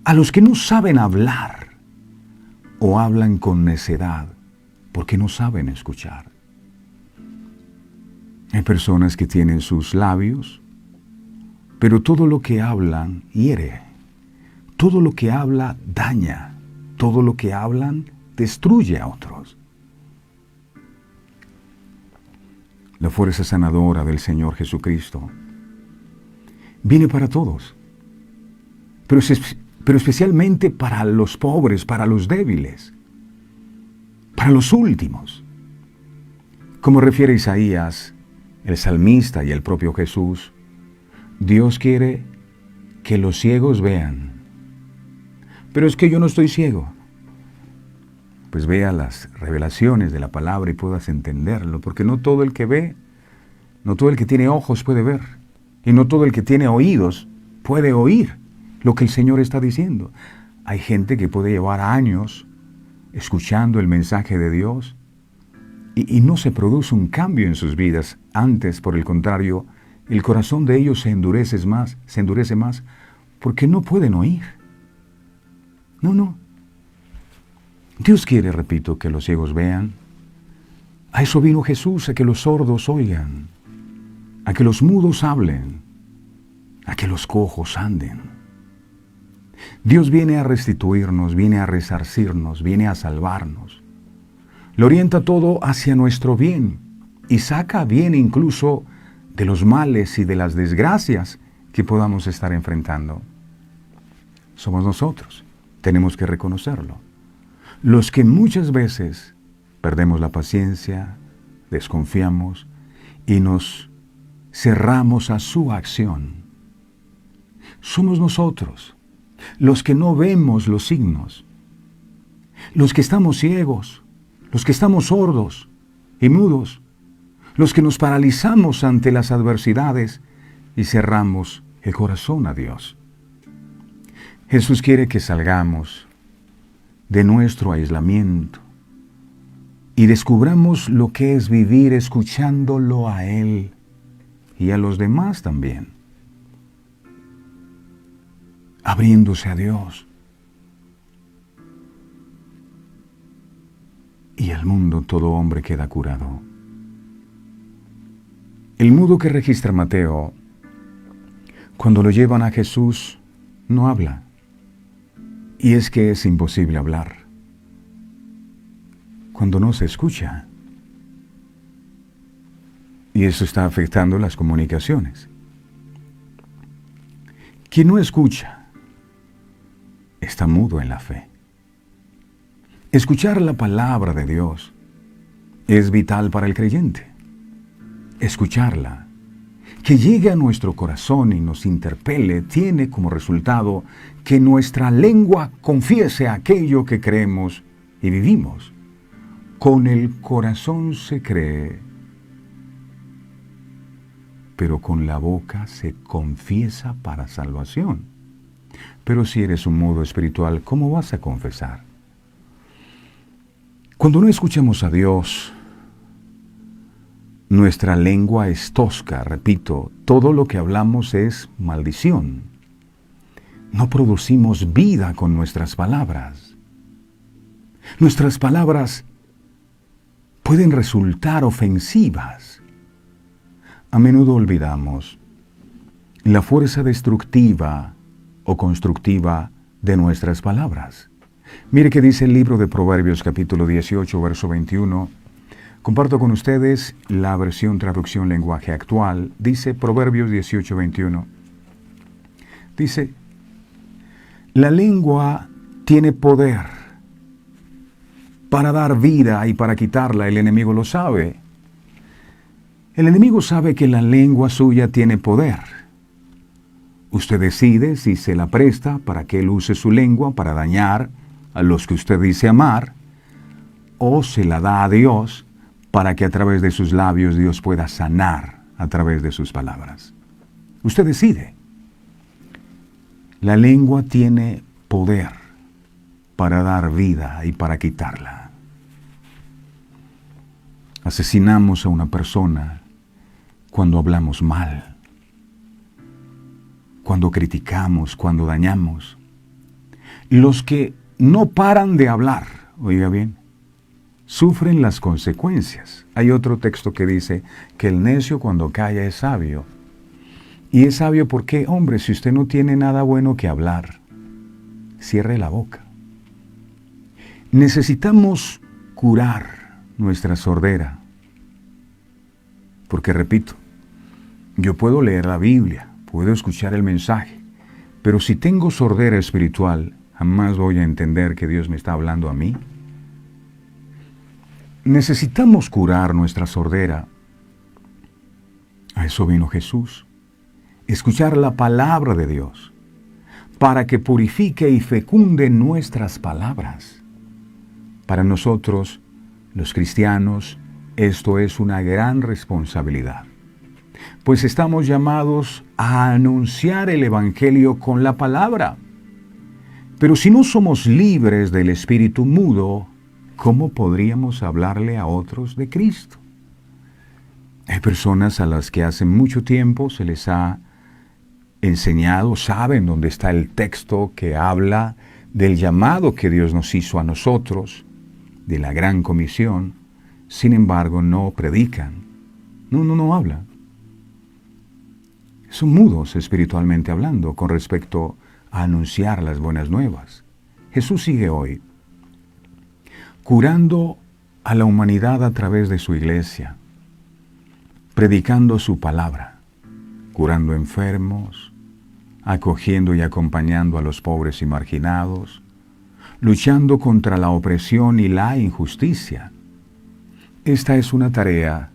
a los que no saben hablar o hablan con necedad porque no saben escuchar. Hay personas que tienen sus labios, pero todo lo que hablan hiere, todo lo que habla daña, todo lo que hablan destruye a otros. La fuerza sanadora del Señor Jesucristo viene para todos, pero especialmente para los pobres, para los débiles, para los últimos. Como refiere Isaías, el salmista y el propio Jesús, Dios quiere que los ciegos vean. Pero es que yo no estoy ciego. Pues vea las revelaciones de la palabra y puedas entenderlo, porque no todo el que ve, no todo el que tiene ojos puede ver, y no todo el que tiene oídos puede oír lo que el Señor está diciendo. Hay gente que puede llevar años escuchando el mensaje de Dios y no se produce un cambio en sus vidas. Antes, por el contrario, el corazón de ellos se endurece más porque no pueden oír. No. Dios quiere, repito, que los ciegos vean. A eso vino Jesús, a que los sordos oigan, a que los mudos hablen, a que los cojos anden. Dios viene a restituirnos, viene a resarcirnos, viene a salvarnos. Lo orienta todo hacia nuestro bien y saca bien incluso de los males y de las desgracias que podamos estar enfrentando. Somos nosotros, tenemos que reconocerlo. Los que muchas veces perdemos la paciencia, desconfiamos y nos cerramos a su acción. Somos nosotros, los que no vemos los signos, los que estamos ciegos, los que estamos sordos y mudos, los que nos paralizamos ante las adversidades y cerramos el corazón a Dios. Jesús quiere que salgamos de nuestro aislamiento y descubramos lo que es vivir escuchándolo a Él y a los demás también, abriéndose a Dios. Y al mundo todo hombre queda curado. El mudo que registra Mateo, cuando lo llevan a Jesús, no habla. Y es que es imposible hablar cuando no se escucha. Y eso está afectando las comunicaciones. Quien no escucha está mudo en la fe. Escuchar la palabra de Dios es vital para el creyente. Escucharla, que llegue a nuestro corazón y nos interpele, tiene como resultado que nuestra lengua confiese aquello que creemos y vivimos. Con el corazón se cree pero con la boca se confiesa para salvación. Pero si eres un mudo espiritual, ¿cómo vas a confesar? Cuando no escuchamos a Dios, nuestra lengua es tosca, repito, todo lo que hablamos es maldición. No producimos vida con nuestras palabras. Nuestras palabras pueden resultar ofensivas. A menudo olvidamos la fuerza destructiva o constructiva de nuestras palabras. Mire qué dice el libro de Proverbios capítulo 18, verso 21. Comparto con ustedes la versión traducción lenguaje actual. Dice Proverbios 18, 21. Dice, la lengua tiene poder para dar vida y para quitarla. El enemigo lo sabe. El enemigo sabe que la lengua suya tiene poder. Usted decide si se la presta para que él use su lengua para dañar a los que usted dice amar, o se la da a Dios para que a través de sus labios Dios pueda sanar a través de sus palabras. Usted decide. La lengua tiene poder para dar vida y para quitarla. Asesinamos a una persona cuando hablamos mal, cuando criticamos, cuando dañamos. Los que no paran de hablar, oiga bien, sufren las consecuencias. Hay otro texto que dice que el necio cuando calla es sabio. Y es sabio porque, hombre, si usted no tiene nada bueno que hablar, cierre la boca. Necesitamos curar nuestra sordera. Porque, repito, yo puedo leer la Biblia, puedo escuchar el mensaje, pero si tengo sordera espiritual, jamás voy a entender que Dios me está hablando a mí. Necesitamos curar nuestra sordera. A eso vino Jesús. Escuchar la palabra de Dios para que purifique y fecunde nuestras palabras. Para nosotros, los cristianos, esto es una gran responsabilidad, pues estamos llamados a anunciar el Evangelio con la palabra. Pero si no somos libres del espíritu mudo, ¿cómo podríamos hablarle a otros de Cristo? Hay personas a las que hace mucho tiempo se les ha enseñado, saben dónde está el texto que habla del llamado que Dios nos hizo a nosotros, de la gran comisión, sin embargo no predican, no hablan. Son mudos espiritualmente hablando con respecto a anunciar las buenas nuevas. Jesús sigue hoy curando a la humanidad a través de su iglesia, predicando su palabra, curando enfermos, acogiendo y acompañando a los pobres y marginados, luchando contra la opresión y la injusticia. Esta es una tarea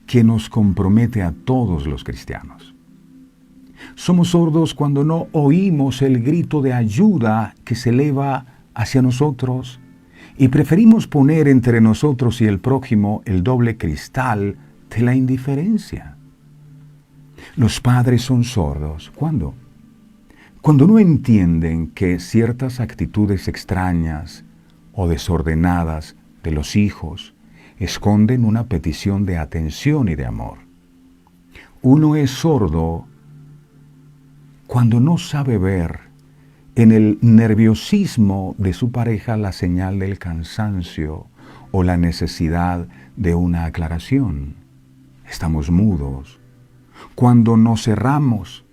que nos compromete a todos los cristianos. Somos sordos cuando no oímos el grito de ayuda que se eleva hacia nosotros y preferimos poner entre nosotros y el prójimo el doble cristal de la indiferencia. Los padres son sordos. ¿Cuándo? Cuando no entienden que ciertas actitudes extrañas o desordenadas de los hijos esconden una petición de atención y de amor. Uno es sordo cuando no sabe ver en el nerviosismo de su pareja la señal del cansancio o la necesidad de una aclaración. Estamos mudos cuando nos cerramos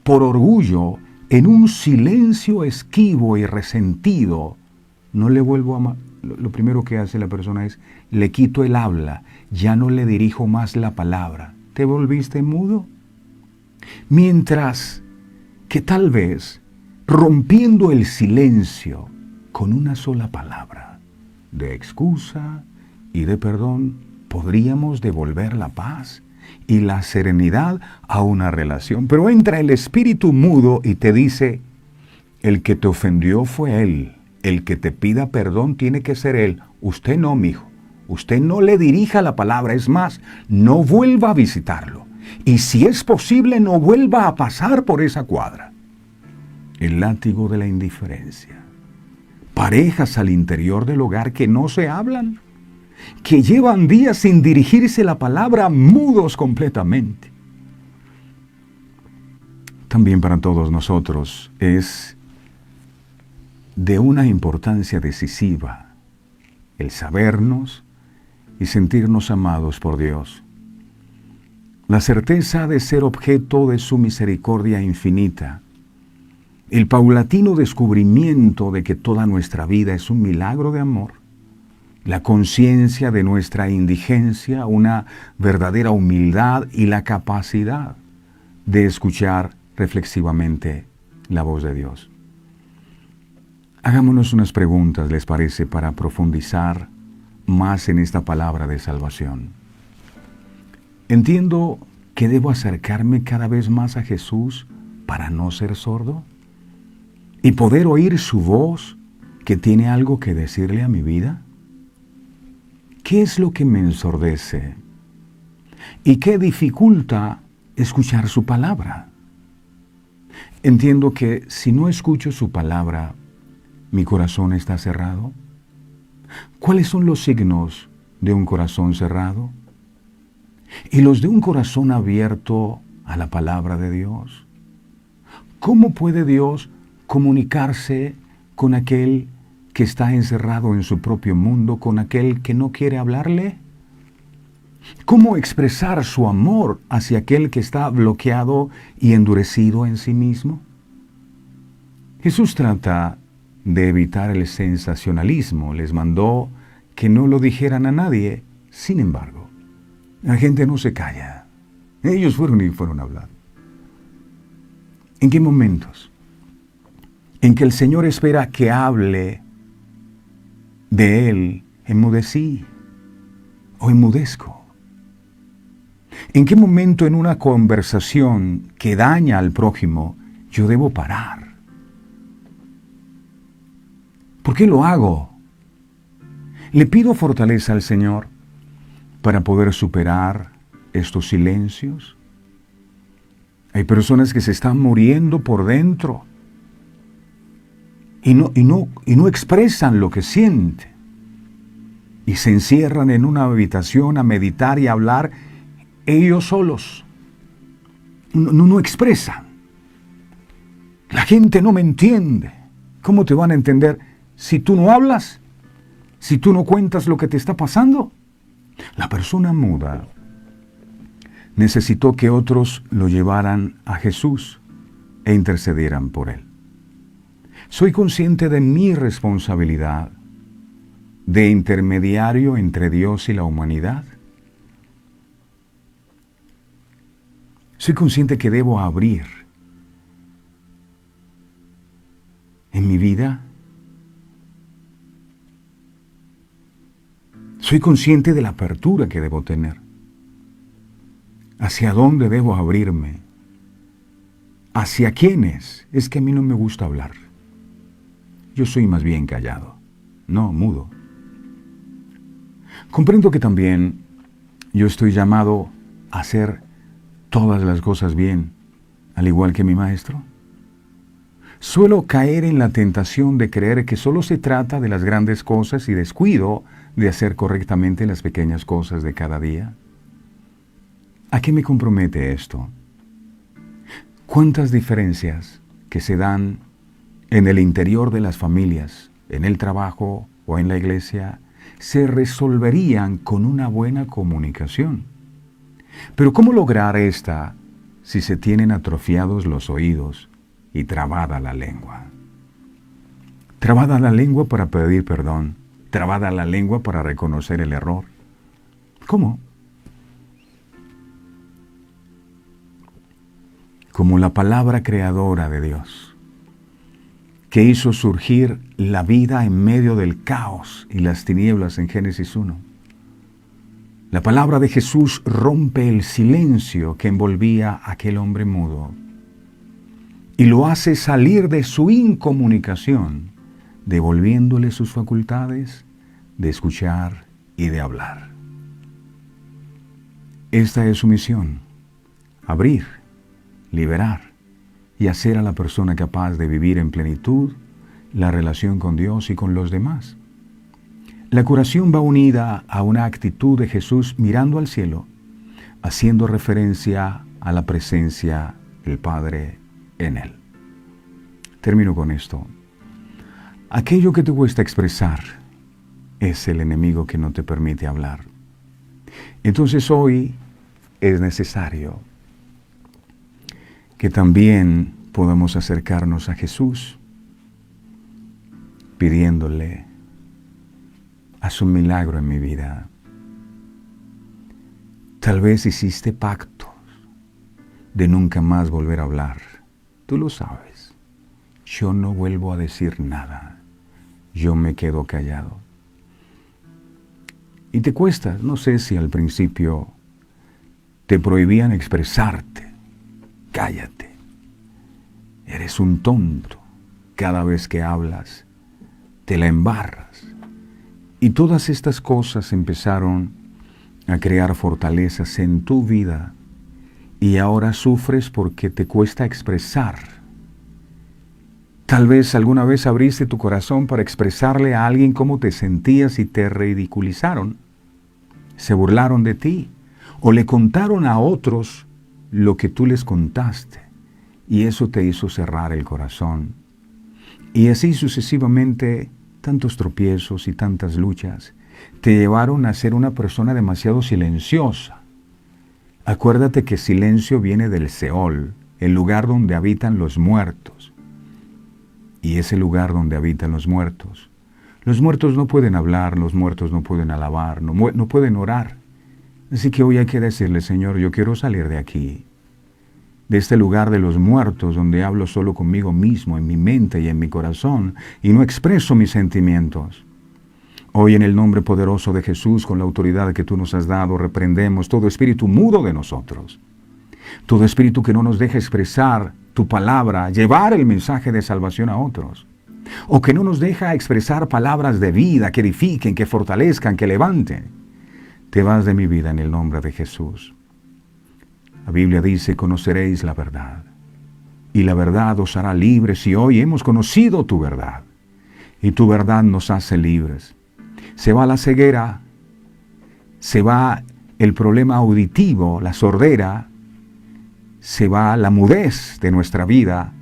por orgullo en un silencio esquivo y resentido. No le vuelvo a amar. Lo primero que hace la persona es, le quito el habla, ya no le dirijo más la palabra. ¿Te volviste mudo? Mientras que tal vez, rompiendo el silencio con una sola palabra de excusa y de perdón, podríamos devolver la paz y la serenidad a una relación. Pero entra el espíritu mudo y te dice, el que te ofendió fue él. El que te pida perdón tiene que ser él. Usted no, mijo. Usted no le dirija la palabra. Es más, no vuelva a visitarlo. Y si es posible, no vuelva a pasar por esa cuadra. El látigo de la indiferencia. Parejas al interior del hogar que no se hablan, que llevan días sin dirigirse la palabra, mudos completamente. También para todos nosotros es de una importancia decisiva el sabernos y sentirnos amados por Dios. La certeza de ser objeto de su misericordia infinita. El paulatino descubrimiento de que toda nuestra vida es un milagro de amor. La conciencia de nuestra indigencia, una verdadera humildad y la capacidad de escuchar reflexivamente la voz de Dios. Hagámonos unas preguntas, ¿les parece?, para profundizar más en esta palabra de salvación. ¿Entiendo que debo acercarme cada vez más a Jesús para no ser sordo? ¿Y poder oír su voz que tiene algo que decirle a mi vida? ¿Qué es lo que me ensordece? ¿Y qué dificulta escuchar su palabra? Entiendo que si no escucho su palabra, ¿mi corazón está cerrado? ¿Cuáles son los signos de un corazón cerrado? ¿Y los de un corazón abierto a la palabra de Dios? ¿Cómo puede Dios comunicarse con aquel que está encerrado en su propio mundo, con aquel que no quiere hablarle? ¿Cómo expresar su amor hacia aquel que está bloqueado y endurecido en sí mismo? Jesús trata de evitar el sensacionalismo. Les mandó que no lo dijeran a nadie. Sin embargo, la gente no se calla. Ellos fueron a hablar. ¿En qué momentos? En que el Señor espera que hable de Él, enmudecí o enmudezco. ¿En qué momento en una conversación que daña al prójimo yo debo parar? ¿Por qué lo hago? Le pido fortaleza al Señor para poder superar estos silencios. Hay personas que se están muriendo por dentro y no expresan lo que sienten. Y se encierran en una habitación a meditar y a hablar ellos solos. No expresan. La gente no me entiende. ¿Cómo te van a entender si tú no hablas? Si tú no cuentas lo que te está pasando. La persona muda necesitó que otros lo llevaran a Jesús e intercedieran por él. Soy consciente de mi responsabilidad de intermediario entre Dios y la humanidad. Soy consciente que debo abrir en mi vida. Soy consciente de la apertura que debo tener. ¿Hacia dónde debo abrirme? ¿Hacia quiénes? Es que a mí no me gusta hablar. Yo soy más bien callado, no mudo. Comprendo que también yo estoy llamado a hacer todas las cosas bien, al igual que mi maestro. Suelo caer en la tentación de creer que solo se trata de las grandes cosas y descuido de hacer correctamente las pequeñas cosas de cada día. ¿A qué me compromete esto? ¿Cuántas diferencias que se dan en el interior de las familias, en el trabajo o en la iglesia, se resolverían con una buena comunicación? Pero ¿cómo lograr esta si se tienen atrofiados los oídos y trabada la lengua? Trabada la lengua para pedir perdón, trabada la lengua para reconocer el error. ¿Cómo? Como la palabra creadora de Dios, que hizo surgir la vida en medio del caos y las tinieblas en Génesis 1. La palabra de Jesús rompe el silencio que envolvía a aquel hombre mudo y lo hace salir de su incomunicación, devolviéndole sus facultades de escuchar y de hablar. Esta es su misión, abrir, liberar y hacer a la persona capaz de vivir en plenitud la relación con Dios y con los demás. La curación va unida a una actitud de Jesús mirando al cielo, haciendo referencia a la presencia del Padre en él. Termino con esto. Aquello que te cuesta expresar es el enemigo que no te permite hablar. Entonces hoy es necesario que también podamos acercarnos a Jesús pidiéndole: haz un milagro en mi vida. Tal vez hiciste pactos de nunca más volver a hablar. Tú lo sabes. Yo no vuelvo a decir nada. Yo me quedo callado. Y te cuesta, no sé si al principio te prohibían expresarte. Cállate. Eres un tonto. Cada vez que hablas, te la embarras. Y todas estas cosas empezaron a crear fortalezas en tu vida. Y ahora sufres porque te cuesta expresar. Tal vez alguna vez abriste tu corazón para expresarle a alguien cómo te sentías y te ridiculizaron. Se burlaron de ti o le contaron a otros lo que tú les contaste y eso te hizo cerrar el corazón. Y así sucesivamente, tantos tropiezos y tantas luchas te llevaron a ser una persona demasiado silenciosa. Acuérdate que silencio viene del Seol, el lugar donde habitan los muertos. Y ese lugar donde habitan los muertos no pueden hablar, los muertos no pueden alabar, no pueden orar. Así que hoy hay que decirle: Señor, yo quiero salir de aquí, de este lugar de los muertos, donde hablo solo conmigo mismo, en mi mente y en mi corazón, y no expreso mis sentimientos. Hoy, en el nombre poderoso de Jesús, con la autoridad que tú nos has dado, reprendemos todo espíritu mudo de nosotros. Todo espíritu que no nos deja expresar tu palabra, llevar el mensaje de salvación a otros. O que no nos deja expresar palabras de vida que edifiquen, que fortalezcan, que levanten. Te vas de mi vida en el nombre de Jesús. La Biblia dice: conoceréis la verdad, y la verdad os hará libres. Y hoy hemos conocido tu verdad, y tu verdad nos hace libres. Se va la ceguera, se va el problema auditivo, la sordera, se va la mudez de nuestra vida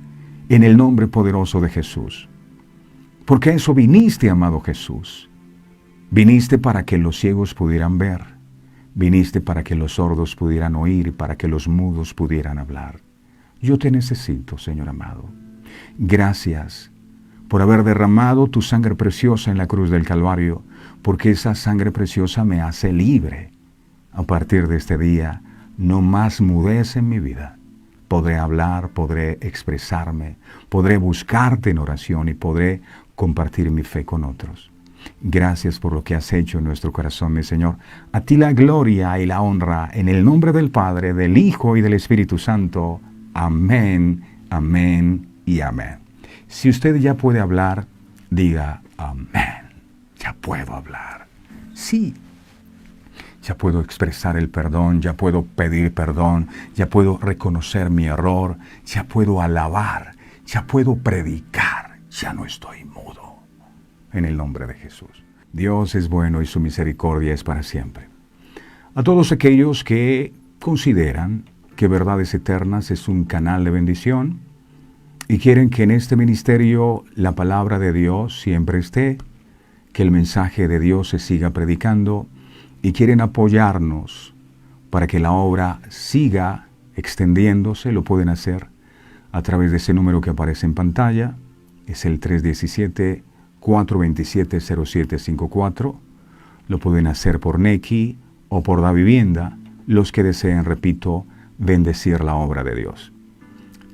en el nombre poderoso de Jesús. Porque eso viniste, amado Jesús. Viniste para que los ciegos pudieran ver. Viniste para que los sordos pudieran oír y para que los mudos pudieran hablar. Yo te necesito, Señor amado. Gracias por haber derramado tu sangre preciosa en la cruz del Calvario, porque esa sangre preciosa me hace libre. A partir de este día, no más mudez en mi vida. Podré hablar, podré expresarme, podré buscarte en oración y podré compartir mi fe con otros. Gracias por lo que has hecho en nuestro corazón, mi Señor. A ti la gloria y la honra, en el nombre del Padre, del Hijo y del Espíritu Santo. Amén, amén y amén. Si usted ya puede hablar, diga amén. Ya puedo hablar. Sí. Ya puedo expresar el perdón, ya puedo pedir perdón, ya puedo reconocer mi error, ya puedo alabar, ya puedo predicar, ya no estoy mudo. En el nombre de Jesús. Dios es bueno y su misericordia es para siempre. A todos aquellos que consideran que Verdades Eternas es un canal de bendición y quieren que en este ministerio la palabra de Dios siempre esté, que el mensaje de Dios se siga predicando, y quieren apoyarnos para que la obra siga extendiéndose, lo pueden hacer a través de ese número que aparece en pantalla. Es el 317-427-0754. Lo pueden hacer por Nequi o por Davivienda, los que deseen, repito, bendecir la obra de Dios.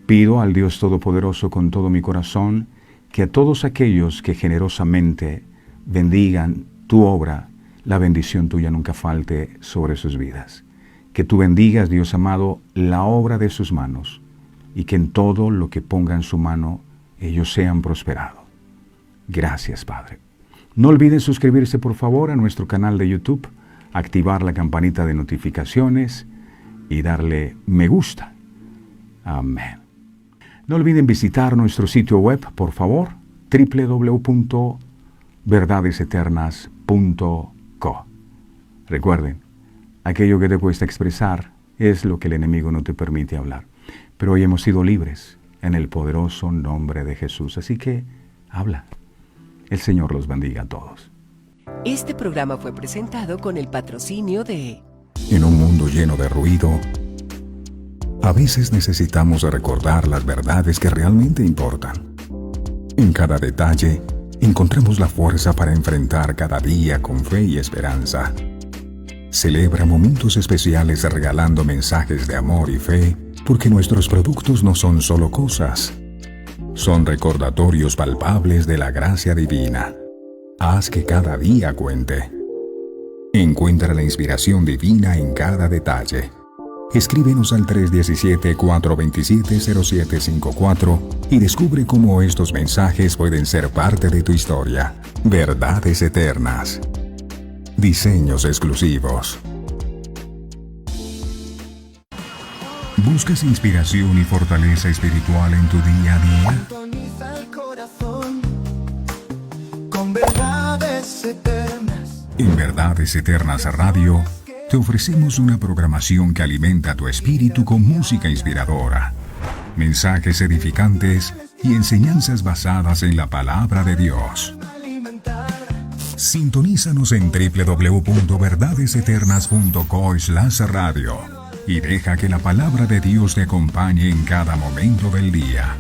Pido al Dios Todopoderoso con todo mi corazón que a todos aquellos que generosamente bendigan tu obra, la bendición tuya nunca falte sobre sus vidas. Que tú bendigas, Dios amado, la obra de sus manos y que en todo lo que ponga en su mano ellos sean prosperados. Gracias, Padre. No olviden suscribirse, por favor, a nuestro canal de YouTube, activar la campanita de notificaciones y darle me gusta. Amén. No olviden visitar nuestro sitio web, por favor, www.verdadeseternas.co. Recuerden, aquello que te cuesta expresar es lo que el enemigo no te permite hablar. Pero hoy hemos sido libres en el poderoso nombre de Jesús. Así que, habla. El Señor los bendiga a todos. Este programa fue presentado con el patrocinio de... En un mundo lleno de ruido, a veces necesitamos recordar las verdades que realmente importan. En cada detalle, encontramos la fuerza para enfrentar cada día con fe y esperanza. Celebra momentos especiales regalando mensajes de amor y fe, porque nuestros productos no son solo cosas, son recordatorios palpables de la gracia divina. Haz que cada día cuente. Encuentra la inspiración divina en cada detalle. Escríbenos al 317-427-0754 y descubre cómo estos mensajes pueden ser parte de tu historia. Verdades eternas. Diseños exclusivos. ¿Buscas inspiración y fortaleza espiritual en tu día a día? Sintoniza el corazón con verdades eternas. En Verdades Eternas Radio, te ofrecemos una programación que alimenta tu espíritu con música inspiradora, mensajes edificantes y enseñanzas basadas en la palabra de Dios. Sintonízanos en www.verdadeseternas.co/radio y deja que la palabra de Dios te acompañe en cada momento del día.